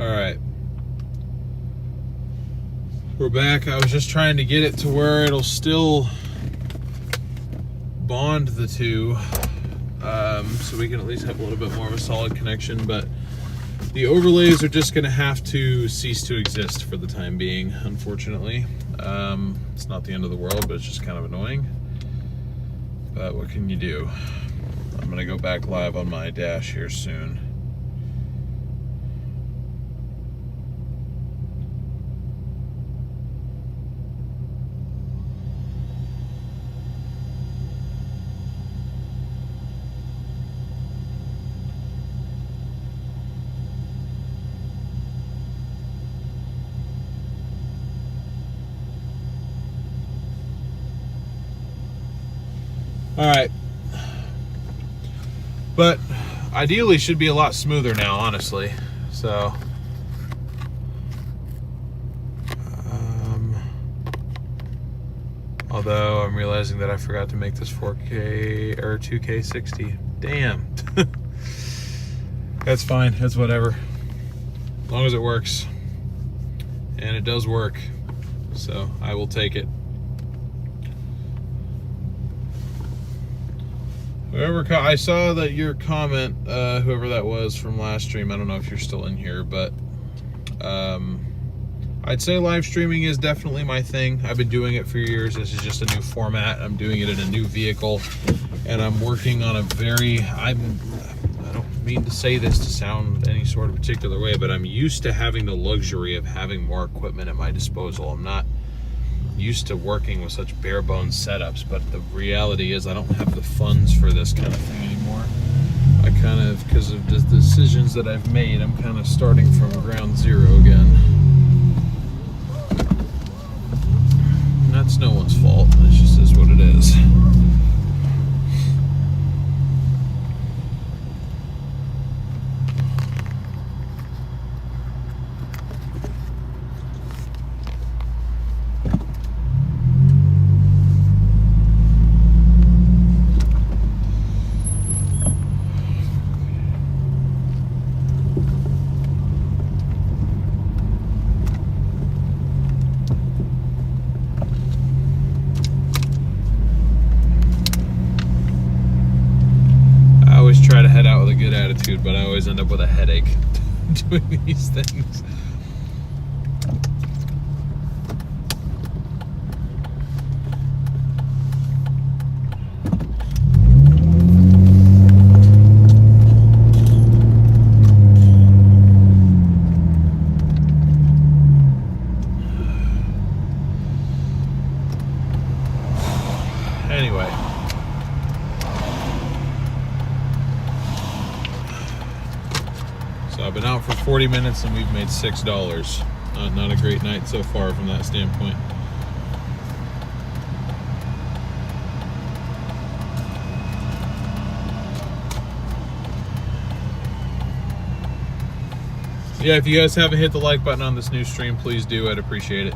Alright. We're back. I was just trying to get it to where it'll still bond the two, so we can at least have a little bit more of a solid connection, but the overlays are just going to have to cease to exist for the time being, unfortunately. It's not the end of the world, but it's just kind of annoying. But what can you do? I'm going to go back live on my dash here soon. All right, but ideally should be a lot smoother now, honestly. So, although I'm realizing that I forgot to make this 4K or 2K 60. Damn. That's fine. That's whatever. As long as it works, and it does work. So I will take it. I saw that your comment, whoever that was from last stream, I don't know if you're still in here, but I'd say live streaming is definitely my thing. I've been doing it for years. This is just a new format. I'm doing it in a new vehicle, and I'm working on a I don't mean to say this to sound any sort of particular way, but I'm used to having the luxury of having more equipment at my disposal. I'm not used to working with such bare bones setups, but the reality is I don't have the funds for this kind of thing anymore. I kind of, because of the decisions that I've made, I'm kind of starting from ground zero again. And that's no one's fault. It just is what it is. But I always end up with a headache doing these things. Anyway. So I've been out for 40 minutes and we've made $6. Not a great night so far from that standpoint. Yeah, if you guys haven't hit the like button on this new stream, please do. I'd appreciate it.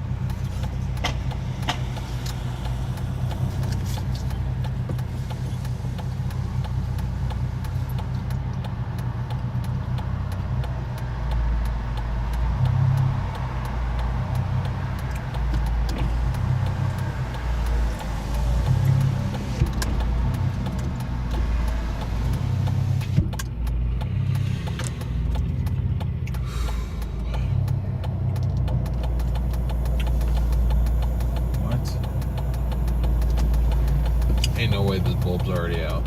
Ain't no way this bulb's already out.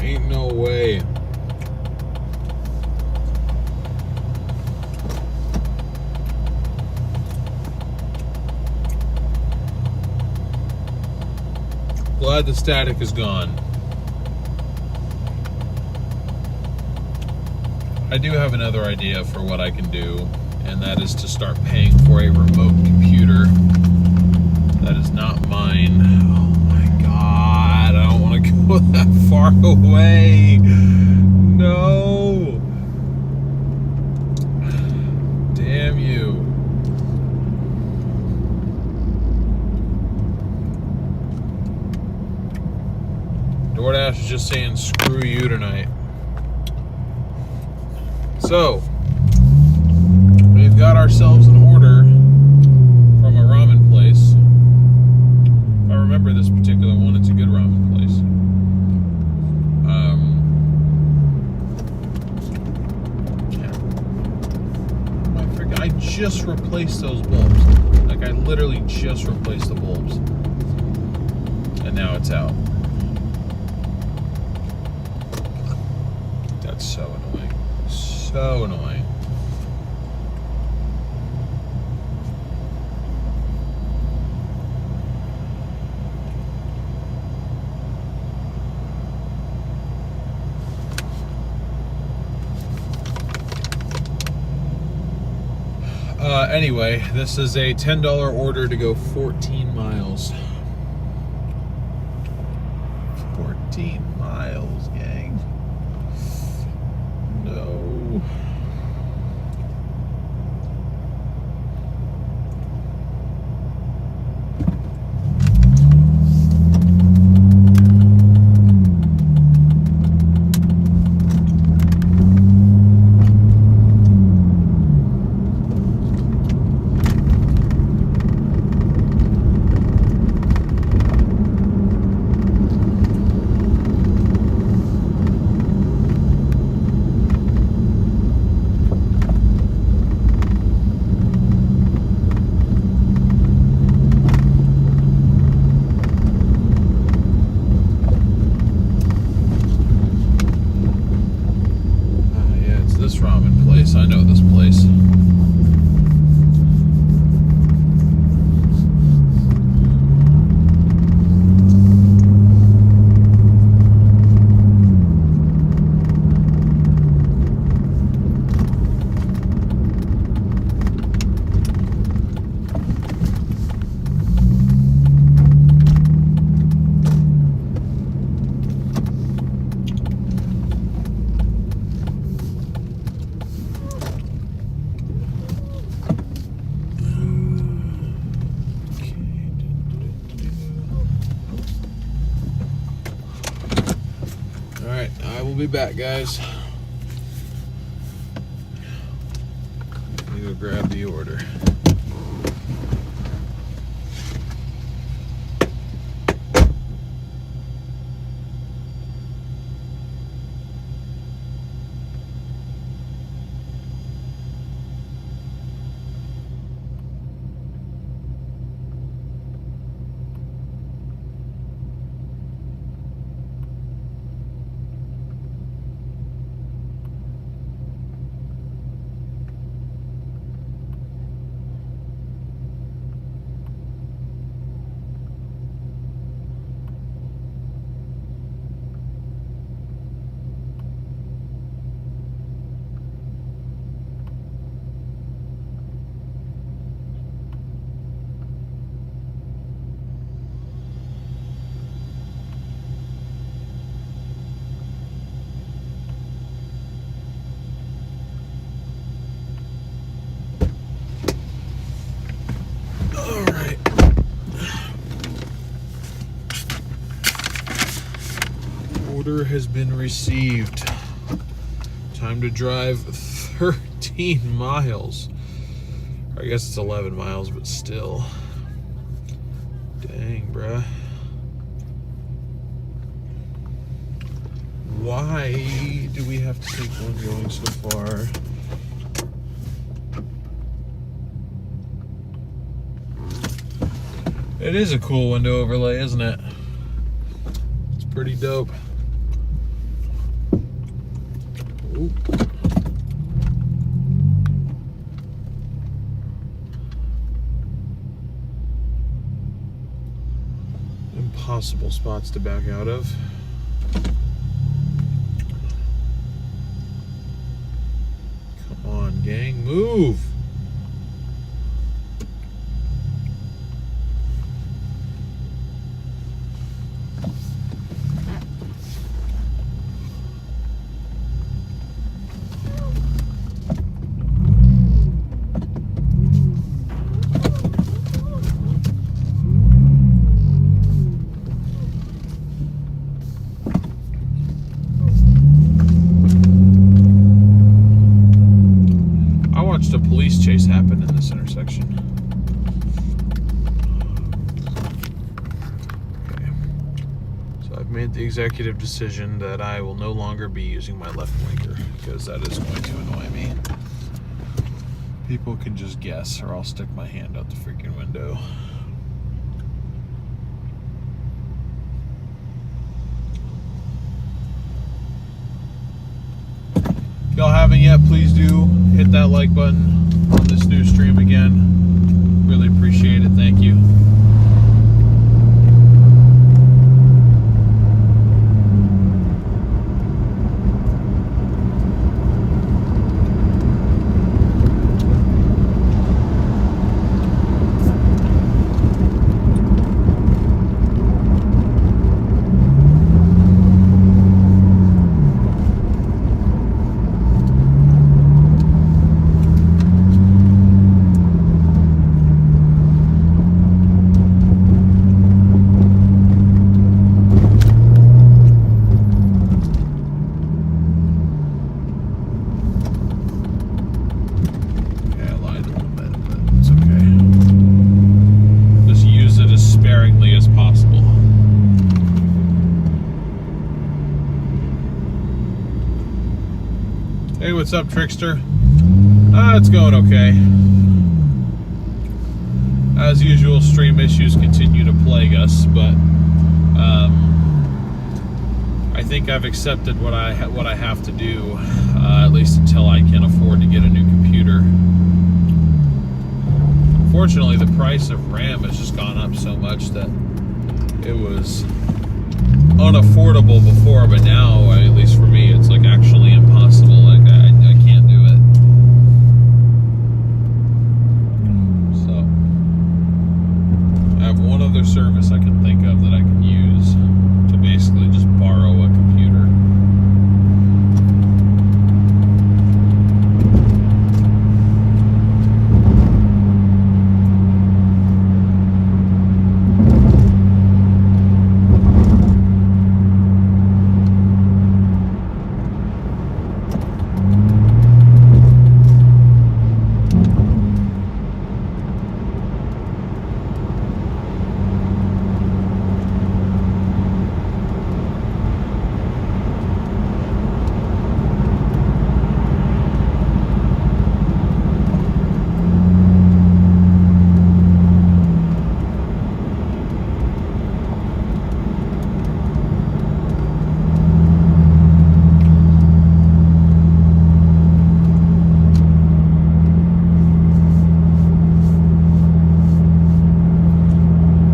Ain't no way. Glad the static is gone. I do have another idea for what I can do, and that is to start paying for a remote computer that is not mine. Oh my God, I don't want to go that far away. No. Damn you. DoorDash is just saying screw you tonight. So, I just replaced those bulbs. Like, I literally just replaced the bulbs. And now it's out. That's so annoying. So annoying. Anyway, this is a $10 order to go 14 miles. 14 miles, gang. No. Ramen place. I know this place. Alright, I will be back, guys. Let me go grab the order. Order has been received. Time to drive 13 miles. I guess it's 11 miles, but still. Dang, bruh. Why do we have to take one going so far? It is a cool window overlay, isn't it? It's pretty dope. Ooh. Impossible spots to back out of. Come on, gang, move! A police chase happened in this intersection. Okay. So I've made the executive decision that I will no longer be using my left blinker because that is going to annoy me. People can just guess, or I'll stick my hand out the freaking window. If y'all haven't yet, please do hit that like button on this new stream again. Really appreciate it. Thank you. Hey, what's up, Trickster? It's going okay. As usual, stream issues continue to plague us, but I think I've accepted what I have to do, at least until I can afford to get a new computer. Unfortunately, the price of RAM has just gone up so much that it was unaffordable before, but now, at least for me, it's like actually impossible. Like I can't do it. So I have one other service I can think of that I can use to basically just borrow a computer.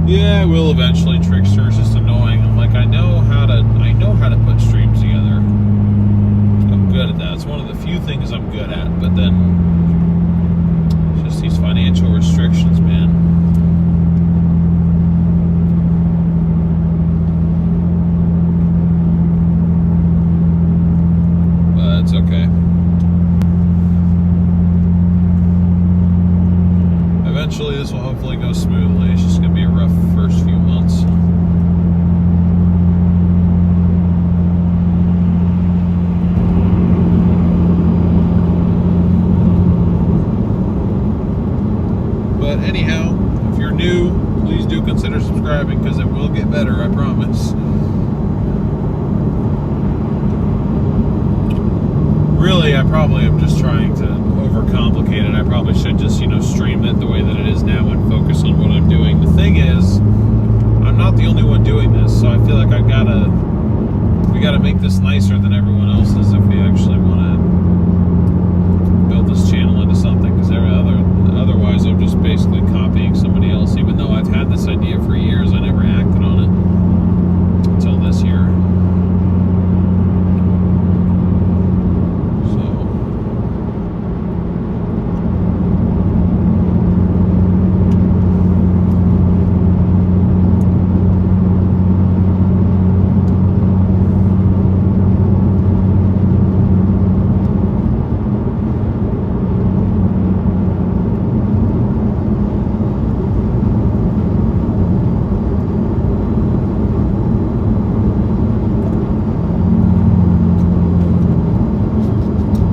Yeah, I will eventually. Trickster is just annoying. I'm like, I know how to put streams together. I'm good at that. It's one of the few things I'm good at. But then, it's just these financial restrictions, man. But it's okay. Eventually, this will hopefully go smoothly. It's just going to be a rough first few months. But anyhow, if you're new, please do consider subscribing, because it will get better, I promise. Really, I probably am just trying to overcomplicate it. I probably should just, stream it the way that it is now and focus on what I'm doing. The thing is, I'm not the only one doing this, so I feel like we gotta make this nicer than everyone else's if we actually want to build this channel into something, because otherwise I'm just basically copying somebody else. Even though I've had this idea for years, I never acted on it until this year.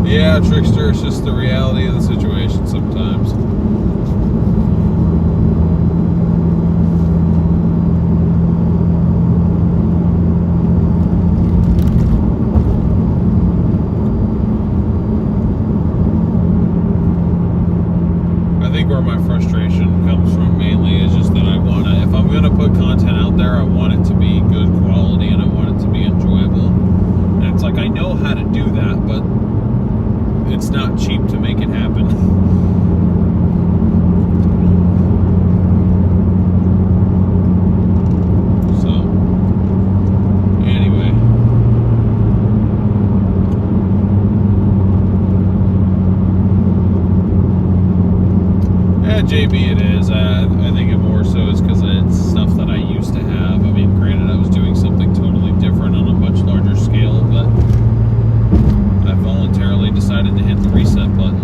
Yeah, Trickster, it's just the reality of the situation sometimes. where my frustration comes from mainly, is just that I want to, if I'm going to put content out there, I want it to be good quality and I want it to be enjoyable. And it's like, I know how to do that, but it's not cheap to make it happen. JB it is. I think it more so is because it's stuff that I used to have. I mean, granted, I was doing something totally different on a much larger scale, but I voluntarily decided to hit the reset button.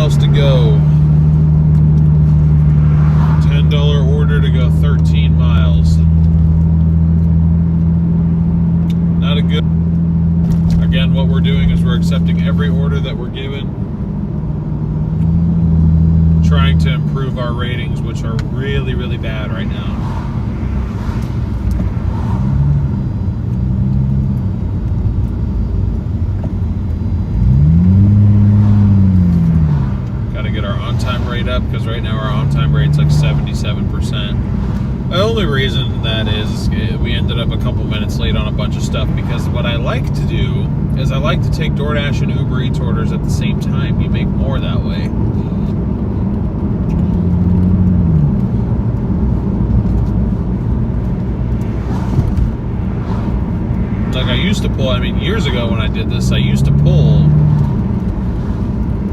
To go. $10 order to go 13 miles. Not a good. Again, what we're doing is we're accepting every order that we're given, trying to improve our ratings, which are really, really bad right now. Up because right now our on-time rate's like 77%. The only reason that is we ended up a couple minutes late on a bunch of stuff, because what I like to do is I like to take DoorDash and Uber Eats orders at the same time. You make more that way. Like I used to pull, I mean years ago when I did this, I used to pull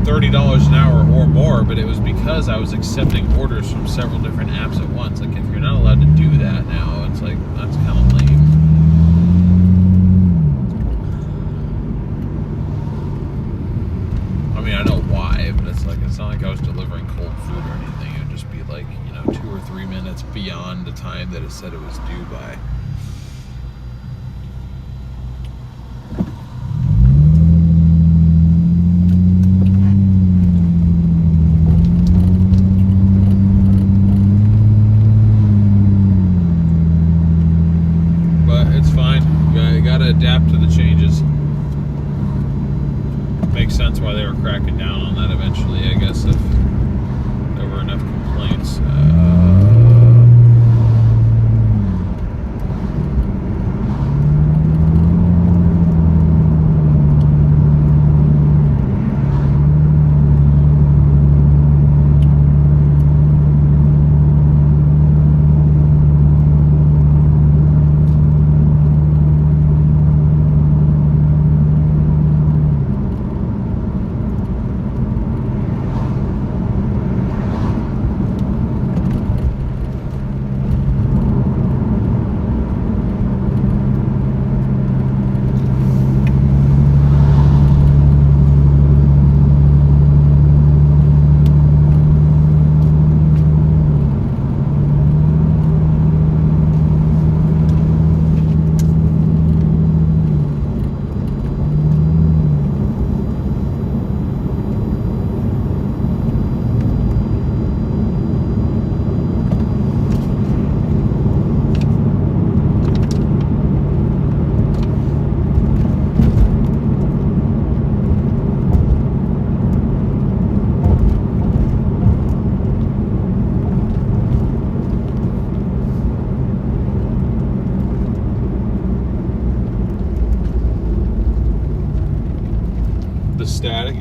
$30 an hour or more, but it was because I was accepting orders from several different apps at once. Like if you're not allowed to do that now, it's like, that's kind of lame. I mean, I know why, but it's like, it's not like I was delivering cold food or anything. It would just be like, 2 or 3 minutes beyond the time that it said it was due by. Adapt to the changes. Makes sense why they were cracking down on that eventually, I guess, if there were enough complaints.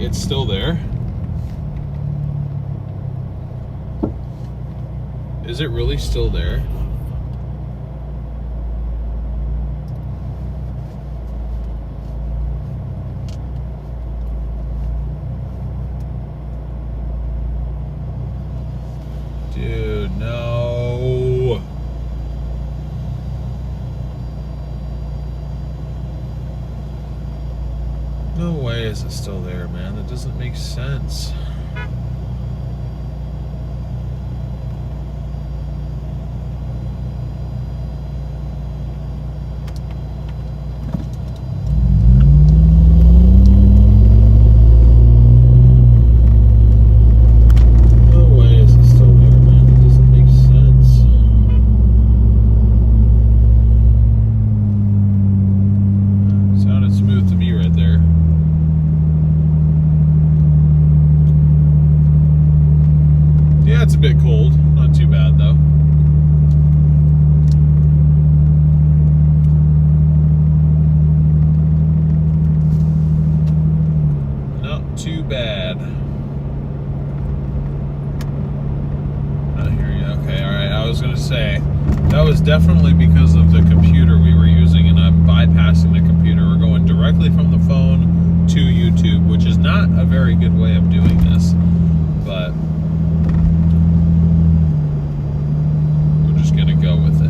It's still there. Is it really still there? Dude, no. No way is it still there, man. That doesn't make sense. It's a bit cold, not too bad though. Not too bad. I hear you. Okay, alright. I was gonna say that was definitely because of the computer we were using, and I'm bypassing the computer. We're going directly from the phone to YouTube, which is not a very good way of doing this, but gonna go with it.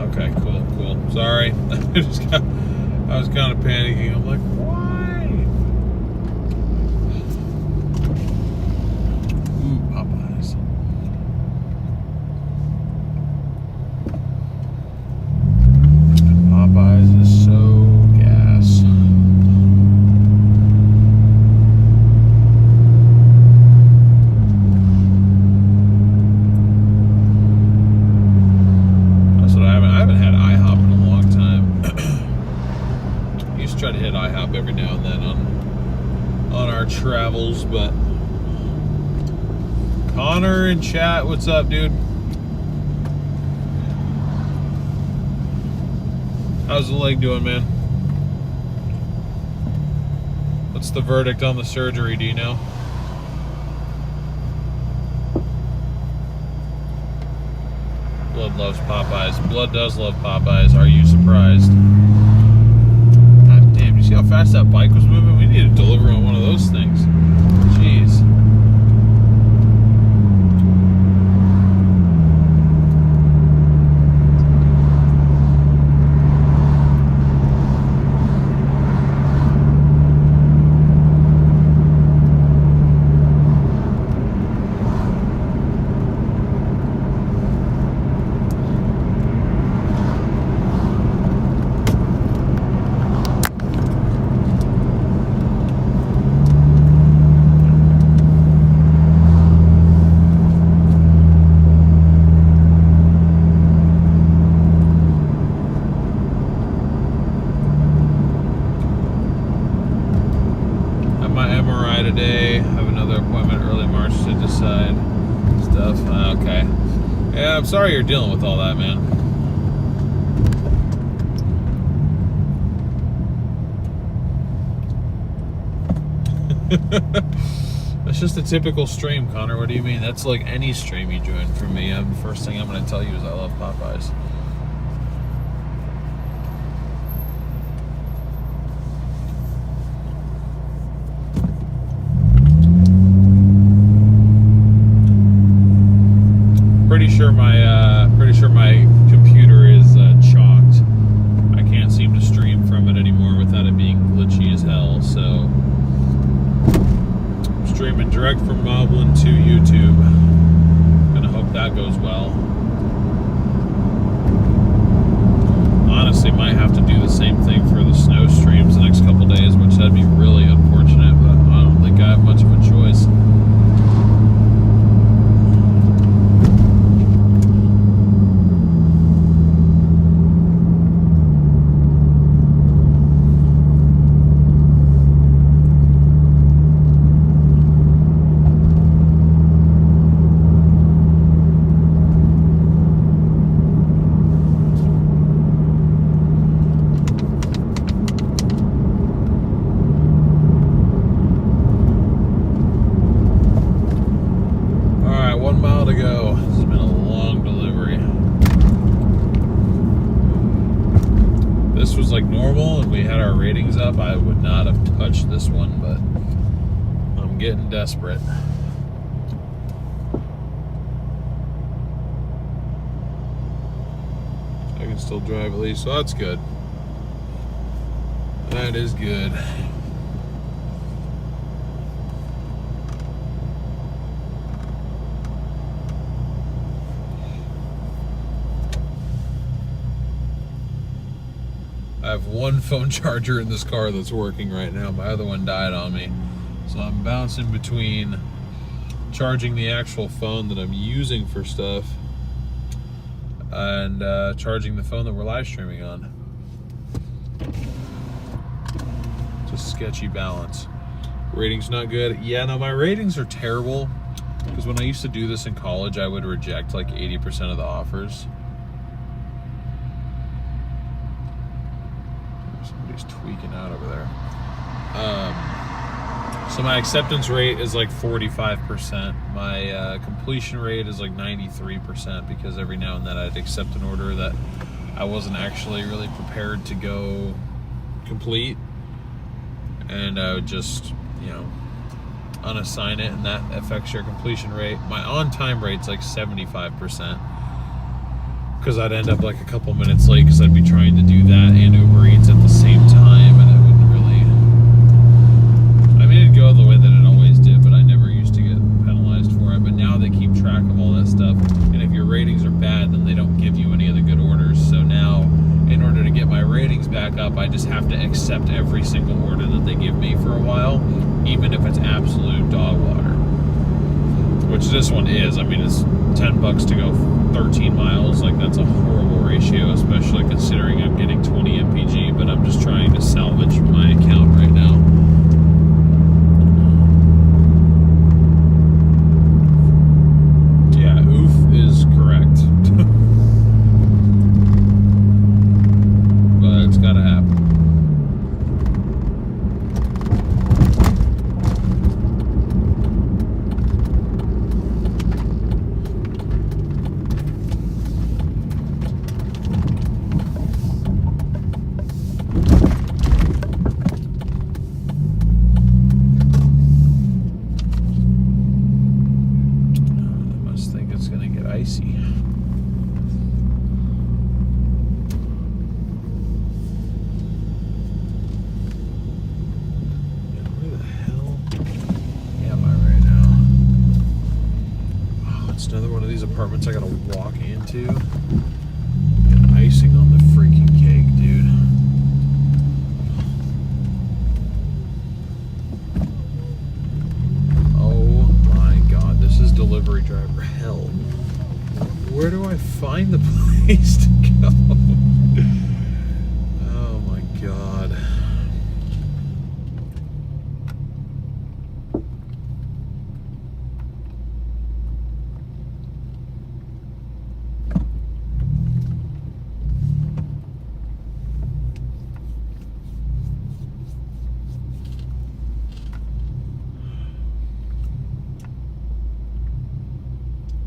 Okay, cool. Sorry. I was kind of panicking. I'm like, why? Ooh, Popeyes. Popeyes is so gas. That's what I haven't had IHOP in a long time. Try to hit IHOP every now and then on our travels, but Connor in chat, what's up, dude? How's the leg doing, man? What's the verdict on the surgery, do you know? Blood loves Popeyes. Blood does love Popeyes. Are you surprised? See how fast that bike was moving? We need to deliver on one of those things. Jeez. Today, have another appointment early March to decide stuff. Okay. Yeah, I'm sorry you're dealing with all that, man. That's just a typical stream, Connor. What do you mean? That's like any stream you join from me. The first thing I'm going to tell you is I love Popeyes. Pretty sure my computer is chocked. I can't seem to stream from it anymore without it being glitchy as hell. So I'm streaming direct from Moblin to YouTube. Gonna hope that goes well. Honestly, might have to do the same thing for the snow streams the next couple days, which that'd be really unfortunate. But I don't think I have much of a choice. was like normal and we had our ratings up, I would not have touched this one, but I'm getting desperate. I can still drive at least, so that's good. That is good. I have one phone charger in this car that's working right now. My other one died on me. So I'm bouncing between charging the actual phone that I'm using for stuff and charging the phone that we're live streaming on. It's a sketchy balance. Ratings not good. Yeah, no, my ratings are terrible because when I used to do this in college, I would reject like 80% of the offers. Somebody's tweaking out over there. So my acceptance rate is like 45%. My completion rate is like 93% because every now and then I'd accept an order that I wasn't actually really prepared to go complete, and I would just, you know, unassign it, and that affects your completion rate. My on-time rate's like 75%. Because I'd end up like a couple minutes late because I'd be trying to do that and Uber Eats at the same time, and it wouldn't really, I mean, it'd go the way that it always did, but I never used to get penalized for it. But now they keep track of all that stuff, and if your ratings are bad, then they don't give you any of the good orders. So now, in order to get my ratings back up, I just have to accept every single order that they give me for a while, even if it's absolute dog water. Which this one is. I mean, it's $10 to go 13 miles. Like, that's a horrible ratio, especially considering I'm getting 20 MPG, but I'm just trying to salvage my account right now. Yeah, oof is correct. But it's gotta happen. Icy. Where the hell am I right now? Oh, it's another one of these apartments I gotta walk into. And icing on the freaking cake, dude. Oh my god, this is delivery driver hell. Where do I find the place to go? Oh my god.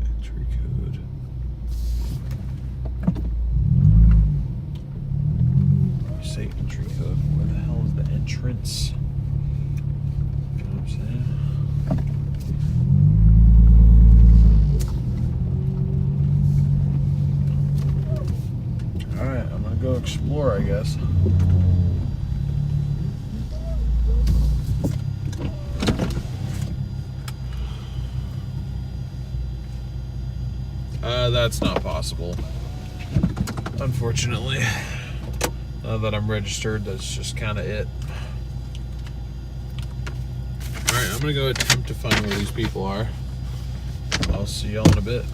Entry code. Say entry code. Where the hell is the entrance? You know what I'm saying? Alright, I'm gonna go explore, I guess. That's not possible. Unfortunately. Now that I'm registered, that's just kind of it. Alright, I'm gonna go attempt to find where these people are. I'll see y'all in a bit.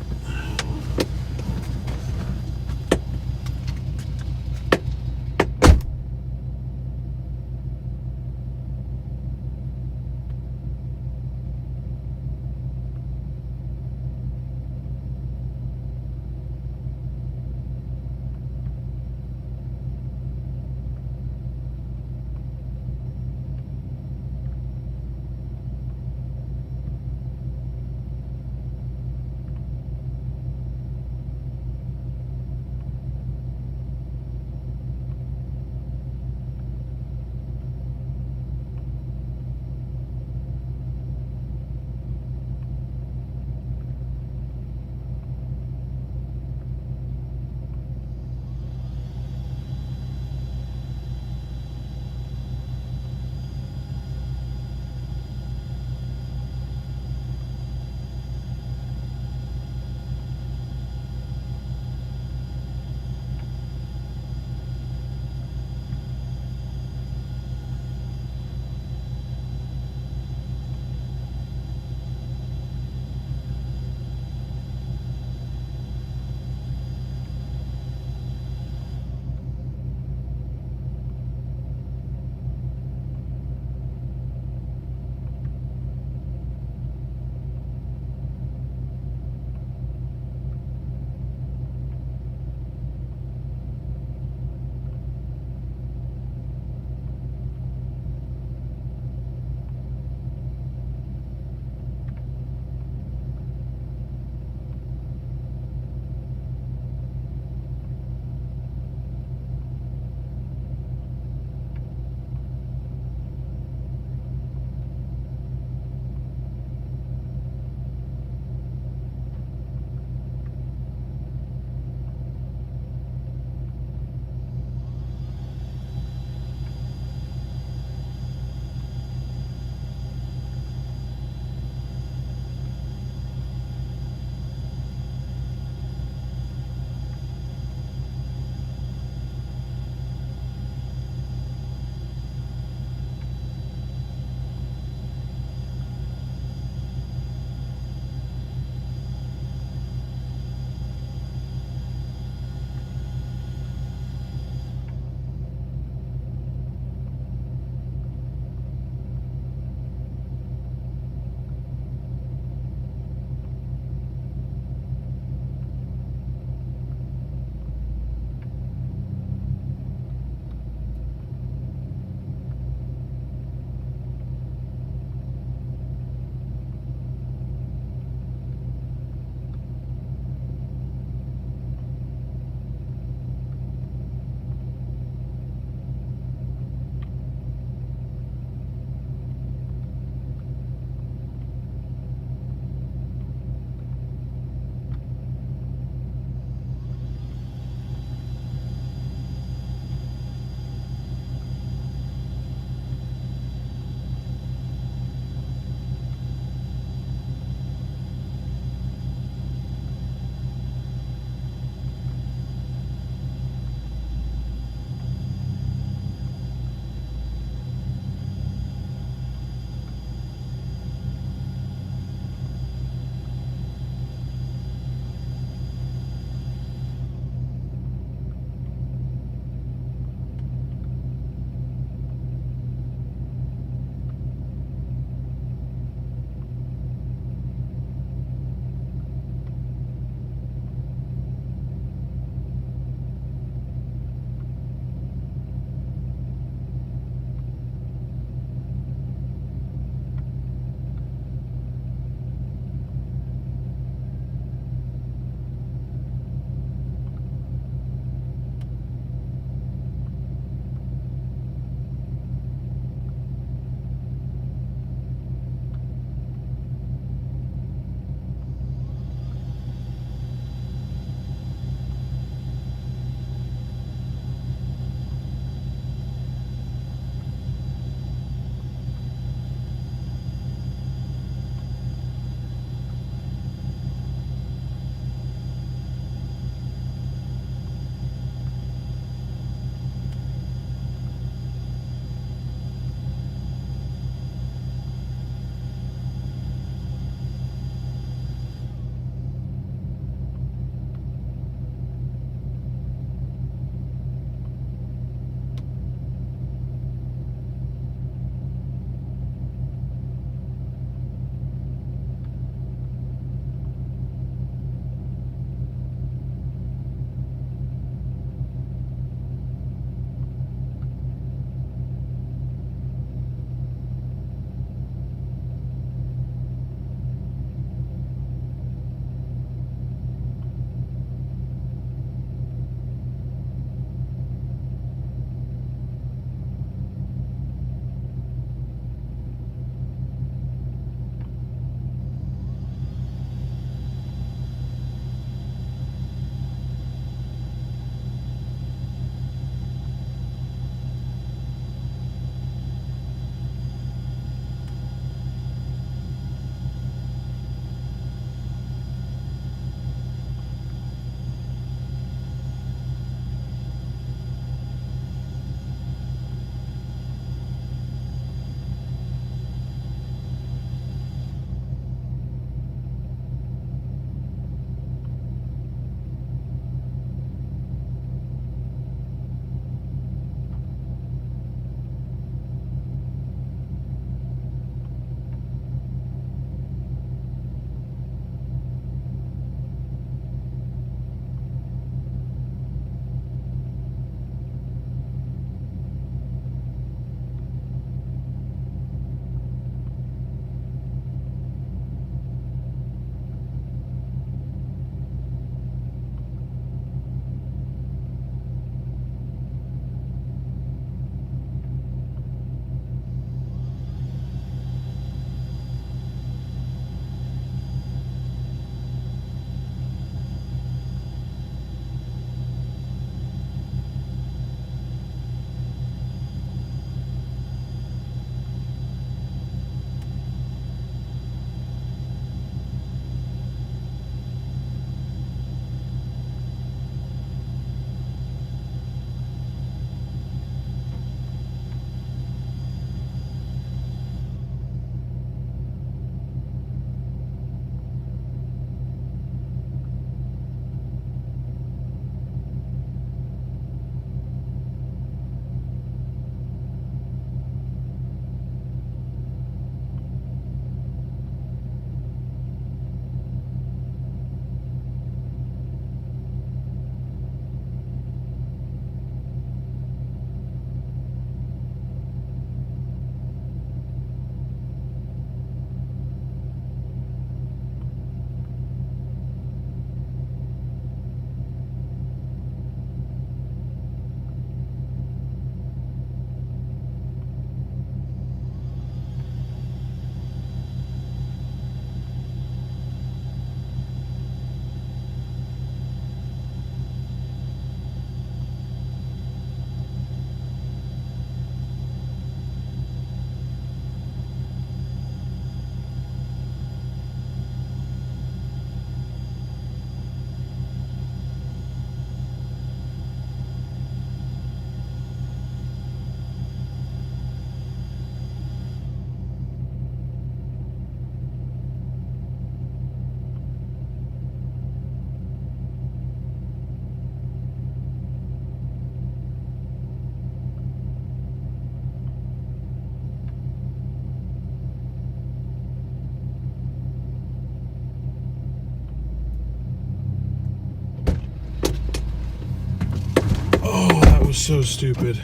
was so stupid.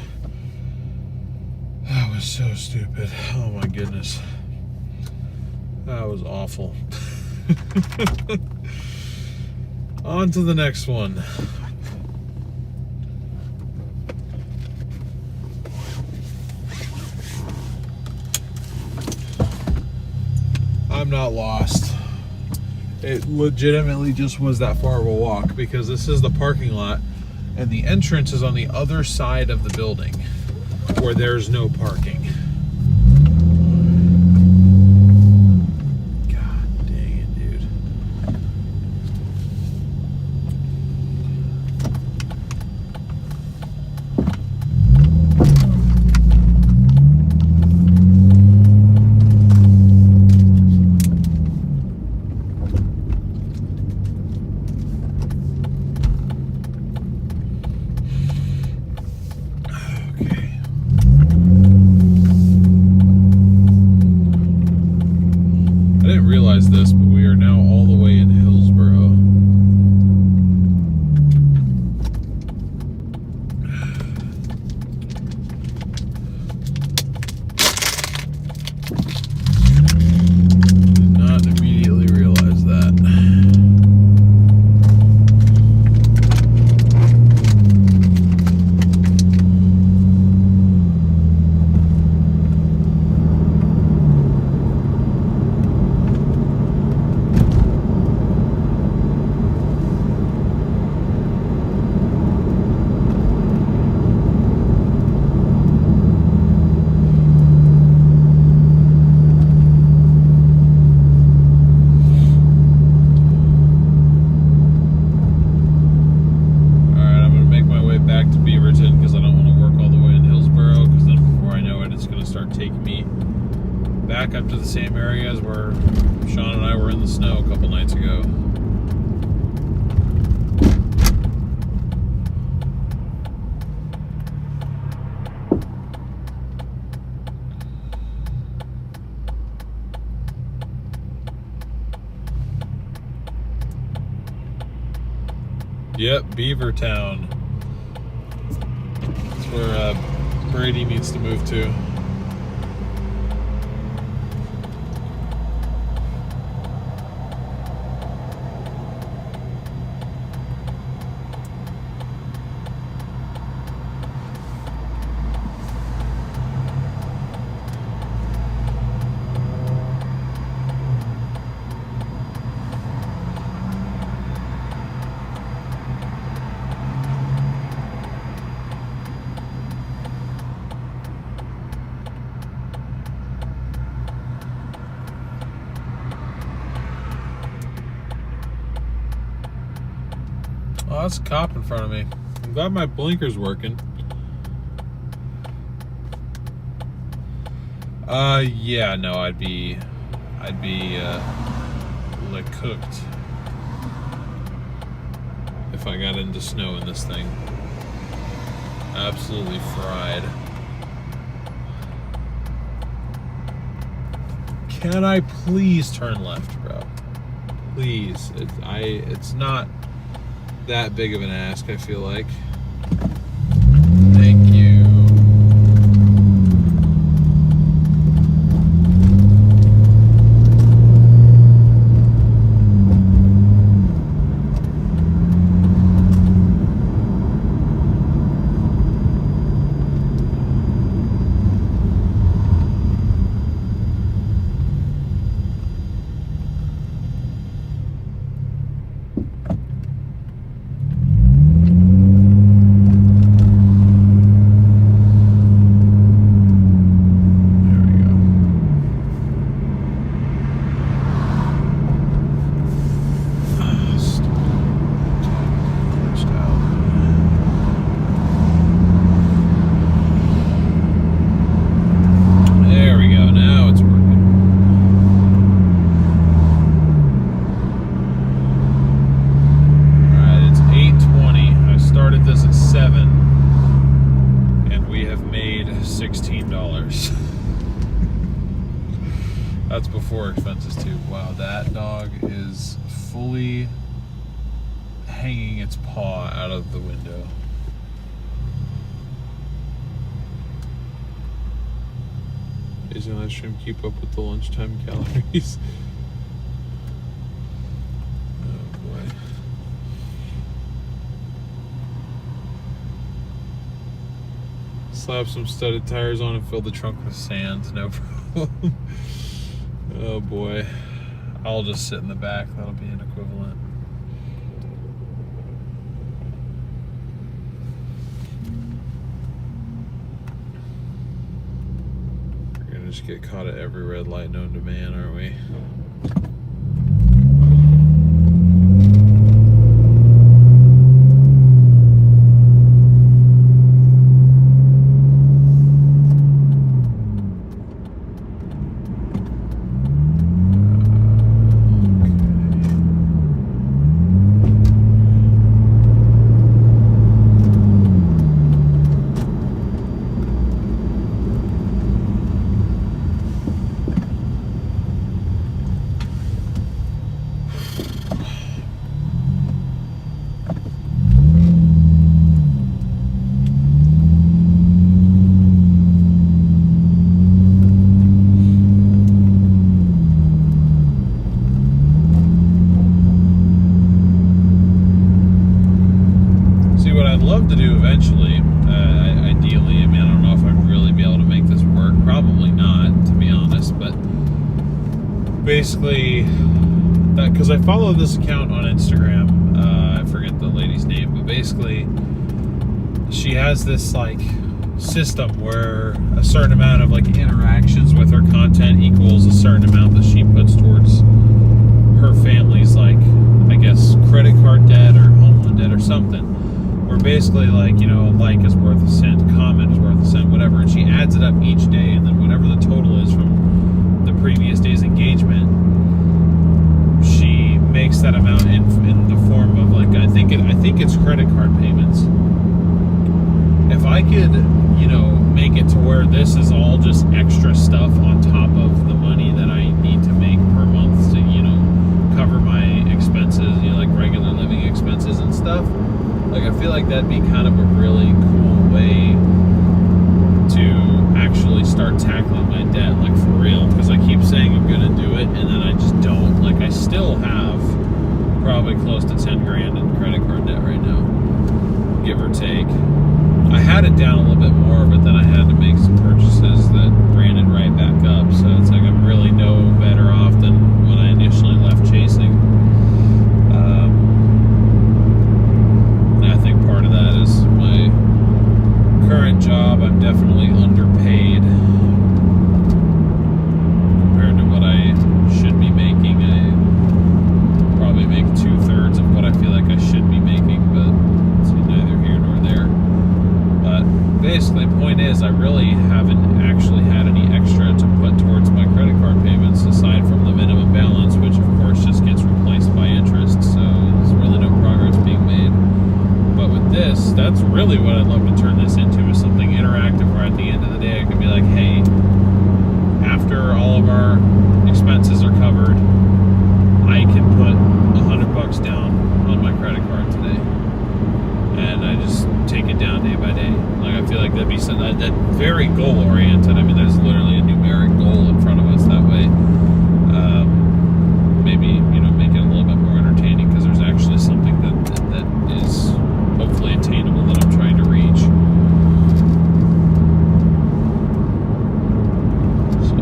That was so stupid. Oh my goodness. That was awful. On to the next one. I'm not lost. It legitimately just was that far of a walk because this is the parking lot and the entrance is on the other side of the building where there's no parking. God dang it, dude. This, but we are now all the way in Hillsboro. Did not immediately realize that. Back to Beaverton because I don't want to work all the way in Hillsboro, because then before I know it, it's going to start taking me back up to the same areas where Sean and I were in the snow a couple nights ago. Yep, Beavertown. Where Brady needs to move to. Oh, that's a cop in front of me. I'm glad my blinker's working. Yeah, no, I'd be like cooked if I got into snow in this thing. Absolutely fried. Can I please turn left, bro? Please. It's not that big of an ask, I feel like. Thank you. $16. That's before expenses too. Wow, that dog is fully hanging its paw out of the window. Amazing live stream. Keep up with the lunchtime calories. Oh boy. Slap some studded tires on and fill the trunk with sand. No problem. Oh boy. I'll just sit in the back. That'll be an equivalent. We're gonna just get caught at every red light known to man, aren't we? To do eventually, ideally, I mean, I don't know if I'd really be able to make this work, probably not, to be honest, but basically, because I follow this account on Instagram, I forget the lady's name, but basically, she has this, like, system where a certain amount of, like, interactions with her content equals a certain amount that she puts towards her family's, like, I guess, credit card debt or home loan debt or something. Where basically, like, you know, a like is worth a cent, a comment is worth a cent, whatever, and she adds it up each day, and then whatever the total is from the previous day's engagement, she makes that amount in the form of, like, I think it's credit card payments. If I could, you know, make it to where this is all just extra stuff on top of the money that I need to make per month to, you know, cover my expenses, you know, like regular living expenses and stuff. Like, I feel like that'd be kind of a really cool way to actually start tackling my debt, like, for real. Because I keep saying I'm going to do it, and then I just don't. Like, I still have probably close to 10 grand in credit card debt right now, give or take. I had it down a little bit more, but then I had to make some purchases that ran it right back up. So it's like I'm really no better off than when I initially left chasing. I think part of that is my current job. I'm definitely underpaid compared to what I should be making. I probably make 2/3 of what I feel like I should be making, but it's neither here nor there. But basically, point is, I really haven't actually had any extra to put towards my credit card payments aside from the minimum balance, which of course just gets replaced by interest. So there's really no progress being made. But with this, that's really what I'd love to turn this into, is something interactive where at the end of the day I could be like, hey, after all of our expenses are covered, I can put $100 down on my credit card today. And I just take it down day by day. Like, I feel like that'd be something that very goal oriented. I mean, there's literally a numeric goal in front of us that way. Maybe, you know, make it a little bit more entertaining because there's actually something that is hopefully attainable that I'm trying to reach. So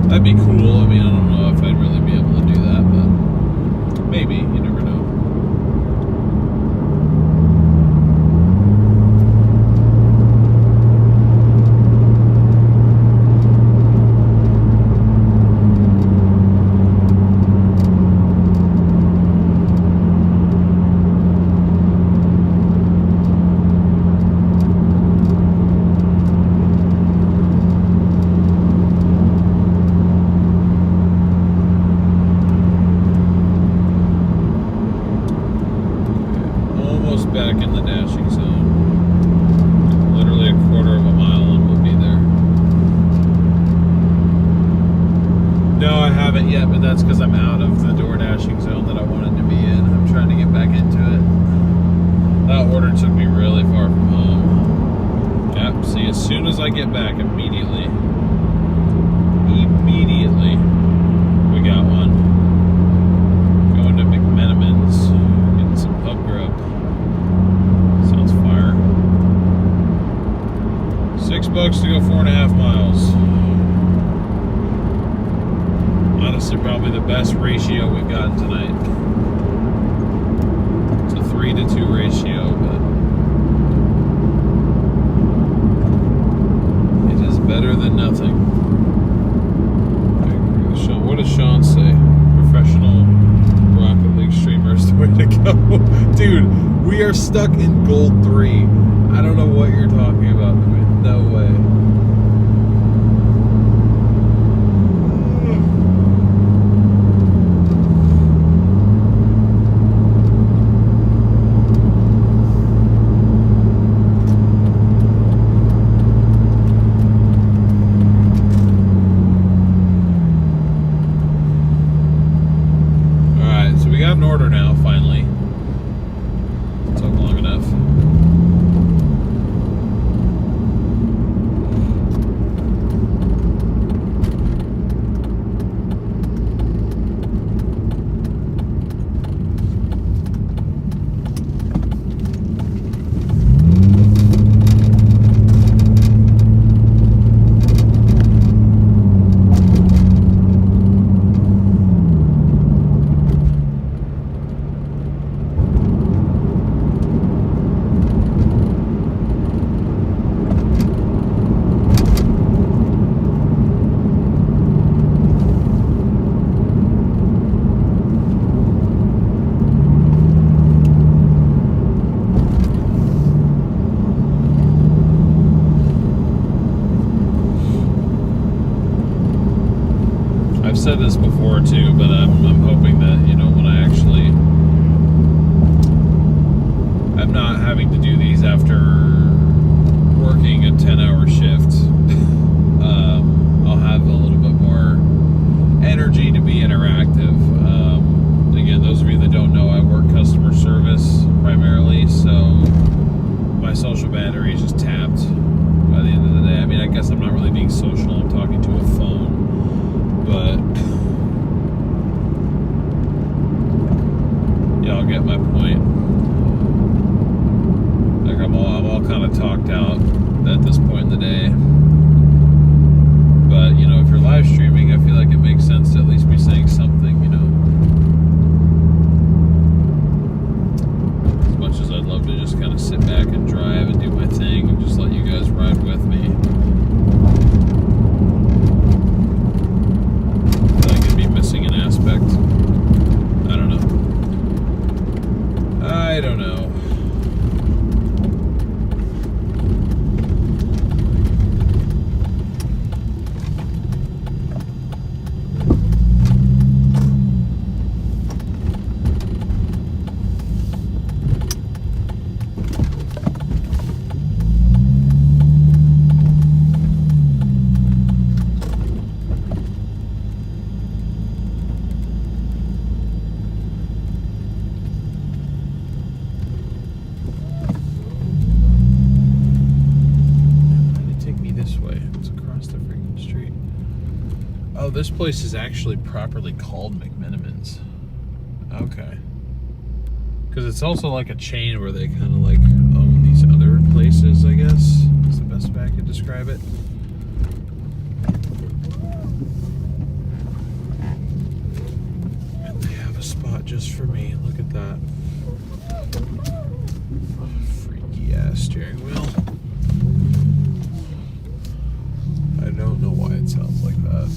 that'd be cool. I mean, I don't know if I'd really be able to do that, but maybe. You never know. Back in the dashing zone. Literally a quarter of a mile and we'll be there. No, I haven't yet, but that's because I'm out of the DoorDashing zone that I wanted to be in. I'm trying to get back into it. That order took me really far from home. Yep, see, as soon as I get back, immediately $6 to go 4.5 miles. Honestly, probably the best ratio we've gotten tonight. It's a 3-to-2 ratio, but it is better than nothing. What does Sean say? Professional Rocket League streamer is the way to go. Dude, we are stuck in gold 3. I don't know what you're talking about. No way. An order now, finally. Took long enough. I've said this before too, but I'm hoping that, you know, when I actually, I'm not having to do these after working a 10-hour shift. I'll have a little bit more energy to be interactive. Again, those of you that don't know, I work customer service primarily, so my social battery is just tapped by the end of the day. I mean, I guess I'm not really being social, I'm talking to a phone. But y'all get my point. Like I'm all kind of talked out at this point in the day. But you know, if you're live streaming, I feel like it makes sense to at least be saying something, you know. As much as I'd love to just kind of sit back and drive and do my thing and just let you guys ride with me. Missing an aspect. I don't know. I don't know. Oh, this place is actually properly called McMenamins. Okay. Because it's also like a chain where they kind of like own these other places, I guess. That's the best way I could describe it. And they have a spot just for me. Look at that. Freaky ass steering wheel. I don't know why it sounds like that.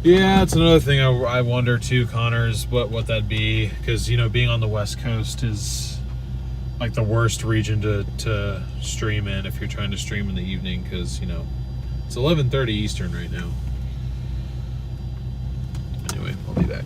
Yeah, it's another thing I wonder too, Connor, is what that'd be, because you know, being on the West Coast is like the worst region to stream in if you're trying to stream in the evening, because you know it's 11:30 Eastern right now. Anyway, I'll be back.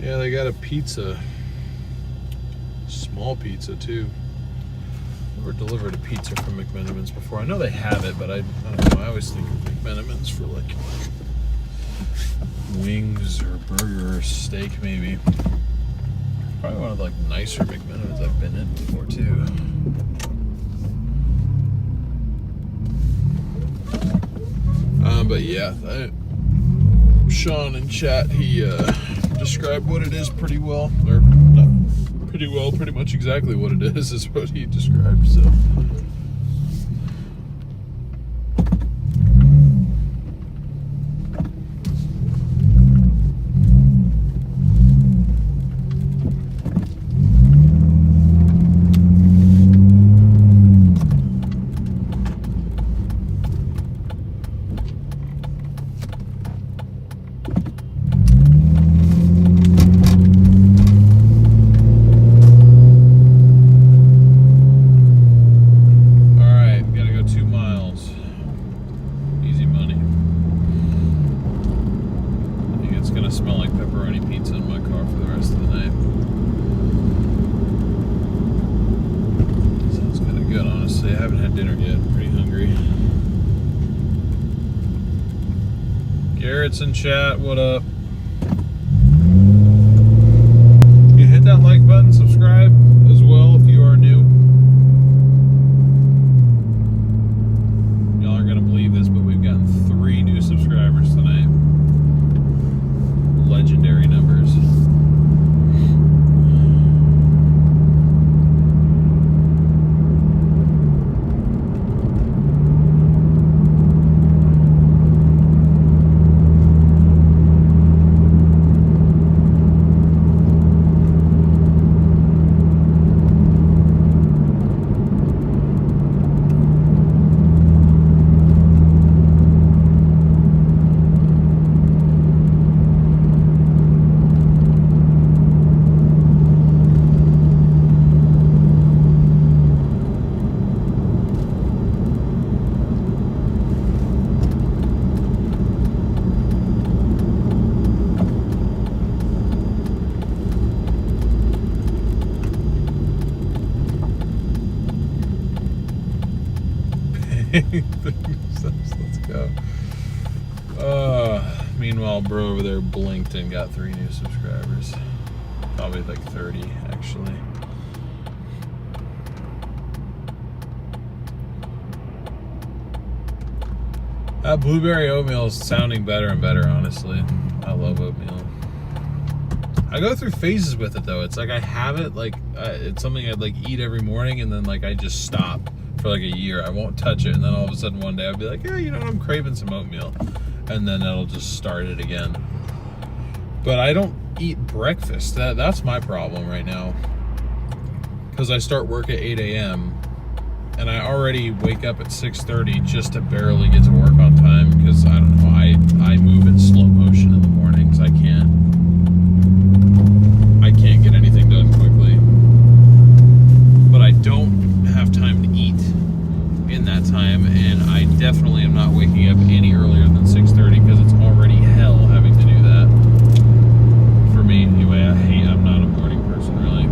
Yeah, they got a pizza. Small pizza, too. Never delivered a pizza from McMenamins before. I know they have it, but I don't know. I always think of McMenamins for like wings or burger or steak, maybe. Probably one of the like nicer McMenamins I've been in before, too. But yeah, Sean in chat, he described what it is pretty well, or not pretty well, pretty much exactly what it is what he described, so. Garrett's in chat, what up? You hit that like button, subscribe as well if you are new. Y'all aren't gonna believe this, but we've gotten 3 new subscribers tonight. Legendary numbers. Let's go. Meanwhile, bro over there blinked and got 3 new subscribers. Probably like 30, actually. That blueberry oatmeal is sounding better and better, honestly. I love oatmeal. I go through phases with it, though. It's like I have it, like, it's something I'd like eat every morning, and then like I just stop for like a year. I won't touch it, and then all of a sudden one day I'll be like, yeah, you know what, I'm craving some oatmeal, and then it'll just start it again. But I don't eat breakfast. That's my problem right now, because I start work at 8 a.m. and I already wake up at 6:30 just to barely get to work on time, because I don't know, I move in slow motion in the mornings. I can't get anything done quickly, but I don't have time to eat in that time, and I definitely am not waking up any earlier than 6:30, because it's already hell having to do that for me anyway. I'm not a morning person, really.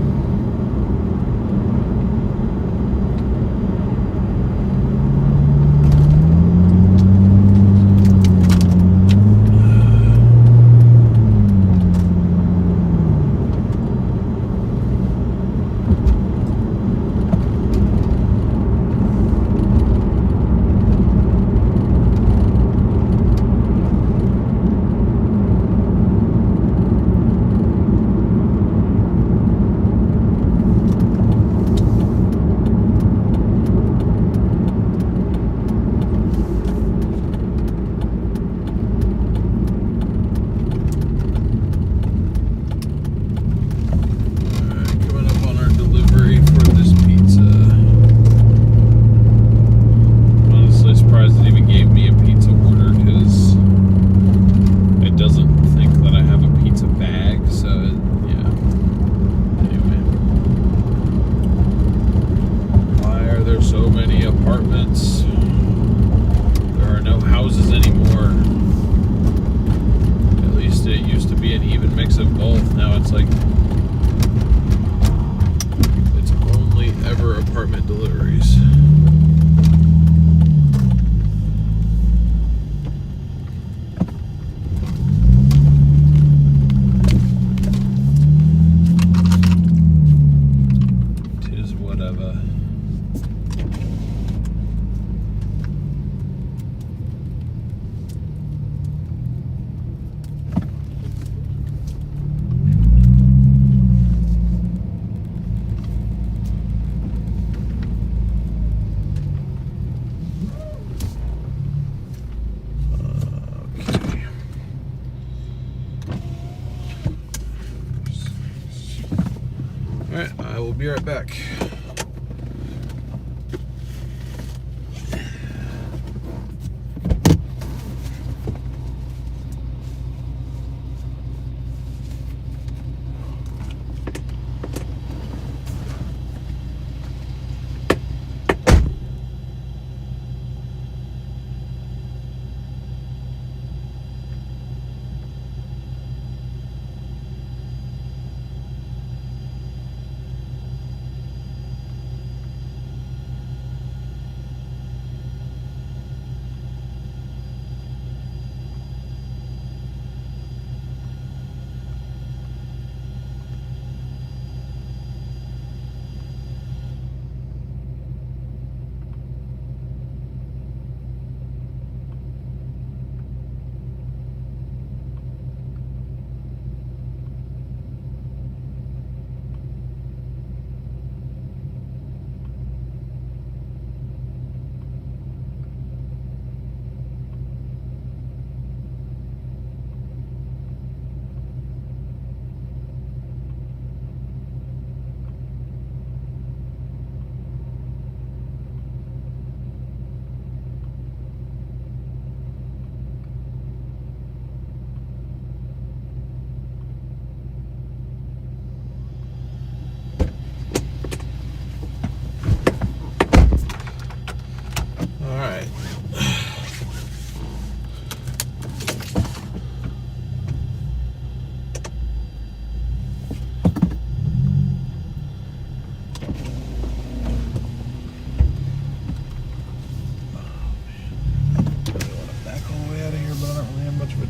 right, I will be right back.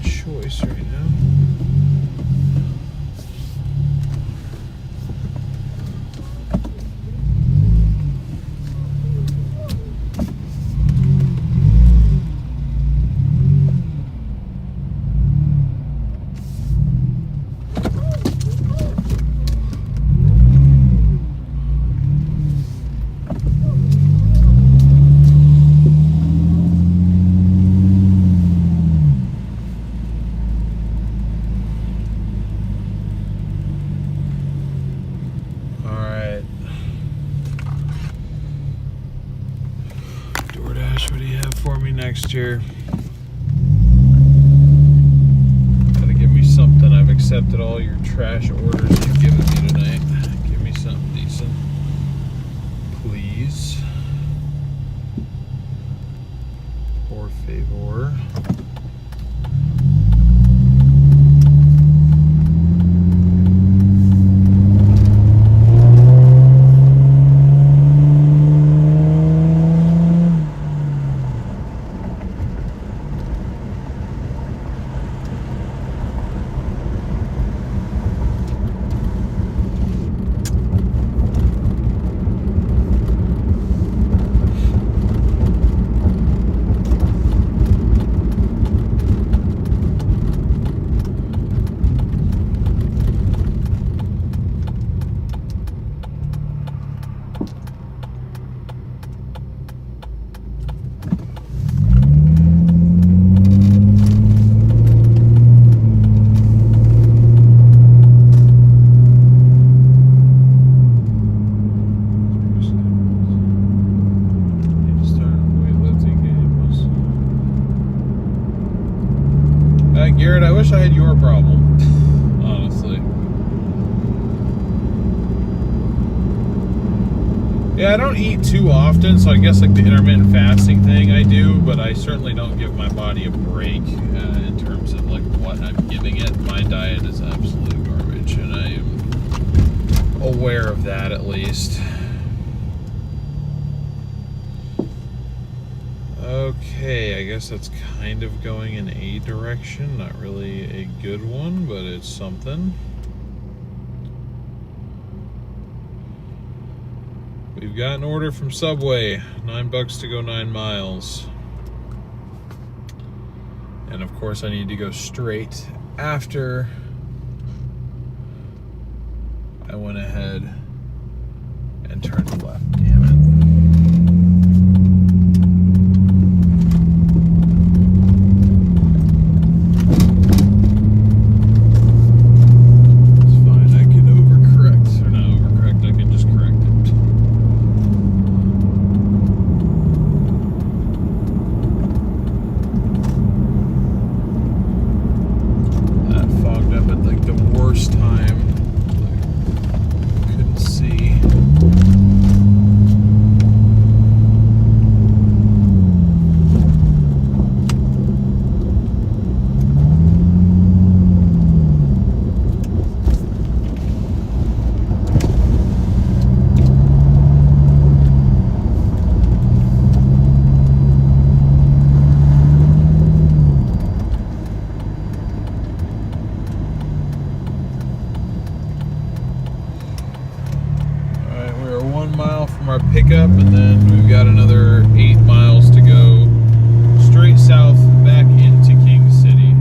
Choice right now. DoorDash, what do you have for me next year? Gotta give me something. I've accepted all your trash orders you've given me tonight. Give me something decent, please. Por favor. Garrett, I wish I had your problem, honestly. Yeah, I don't eat too often, so I guess like the intermittent fasting thing I do, but I certainly don't give my body a break in terms of like what I'm giving it. My diet is absolute garbage, and I am aware of that at least. Okay, I guess that's kind of going in a direction. Not really a good one, but it's something. We've got an order from Subway. $9 to go 9 miles. And of course I need to go straight after I went ahead and turned left. Damn it. 1 mile from our pickup, and then we've got another 8 miles to go straight south back into King City.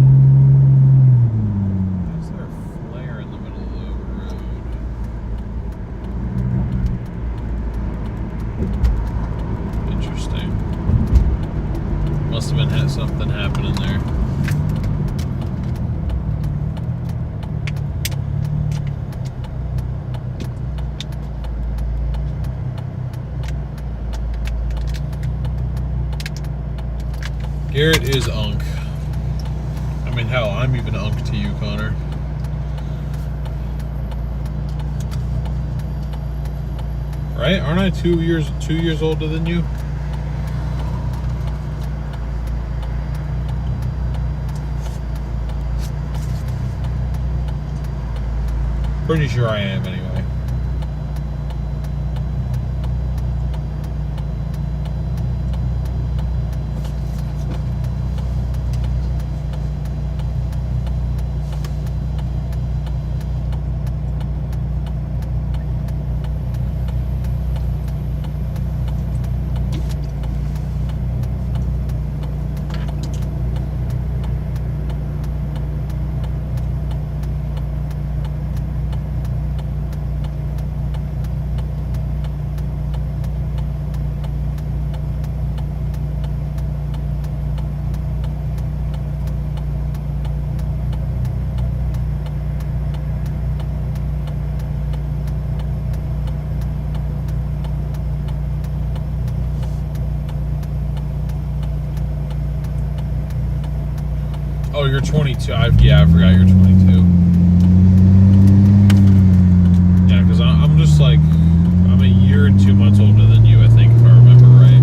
Why is there a flare in the middle of the road? Interesting. Must have been something happening there. Garrett is unk. I mean, hell, I'm even unk to you, Connor. Right? Aren't I 2 years older than you? Pretty sure I am, anyway. Oh, you're 22. Yeah, I forgot you're 22. Yeah, because I'm just like, I'm a year and 2 months older than you, I think, if I remember right.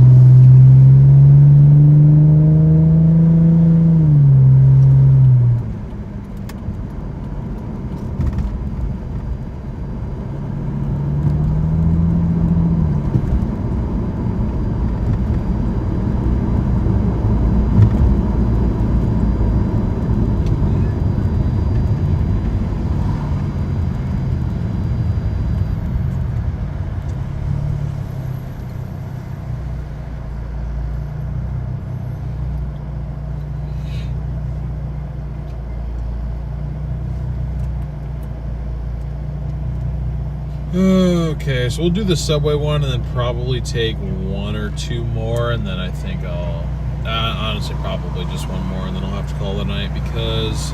Okay, so we'll do the Subway one and then probably take 1 or 2 more, and then I think I'll honestly probably just 1 more, and then I'll have to call it a night because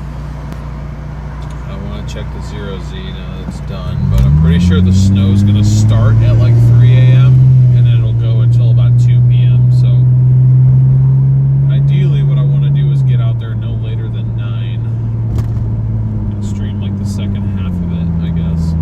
I want to check the 0Z now that it's done. But I'm pretty sure the snow's gonna start at like 3 a.m. and then it'll go until about 2 p.m. So ideally what I want to do is get out there no later than 9 and stream like the second half of it, I guess.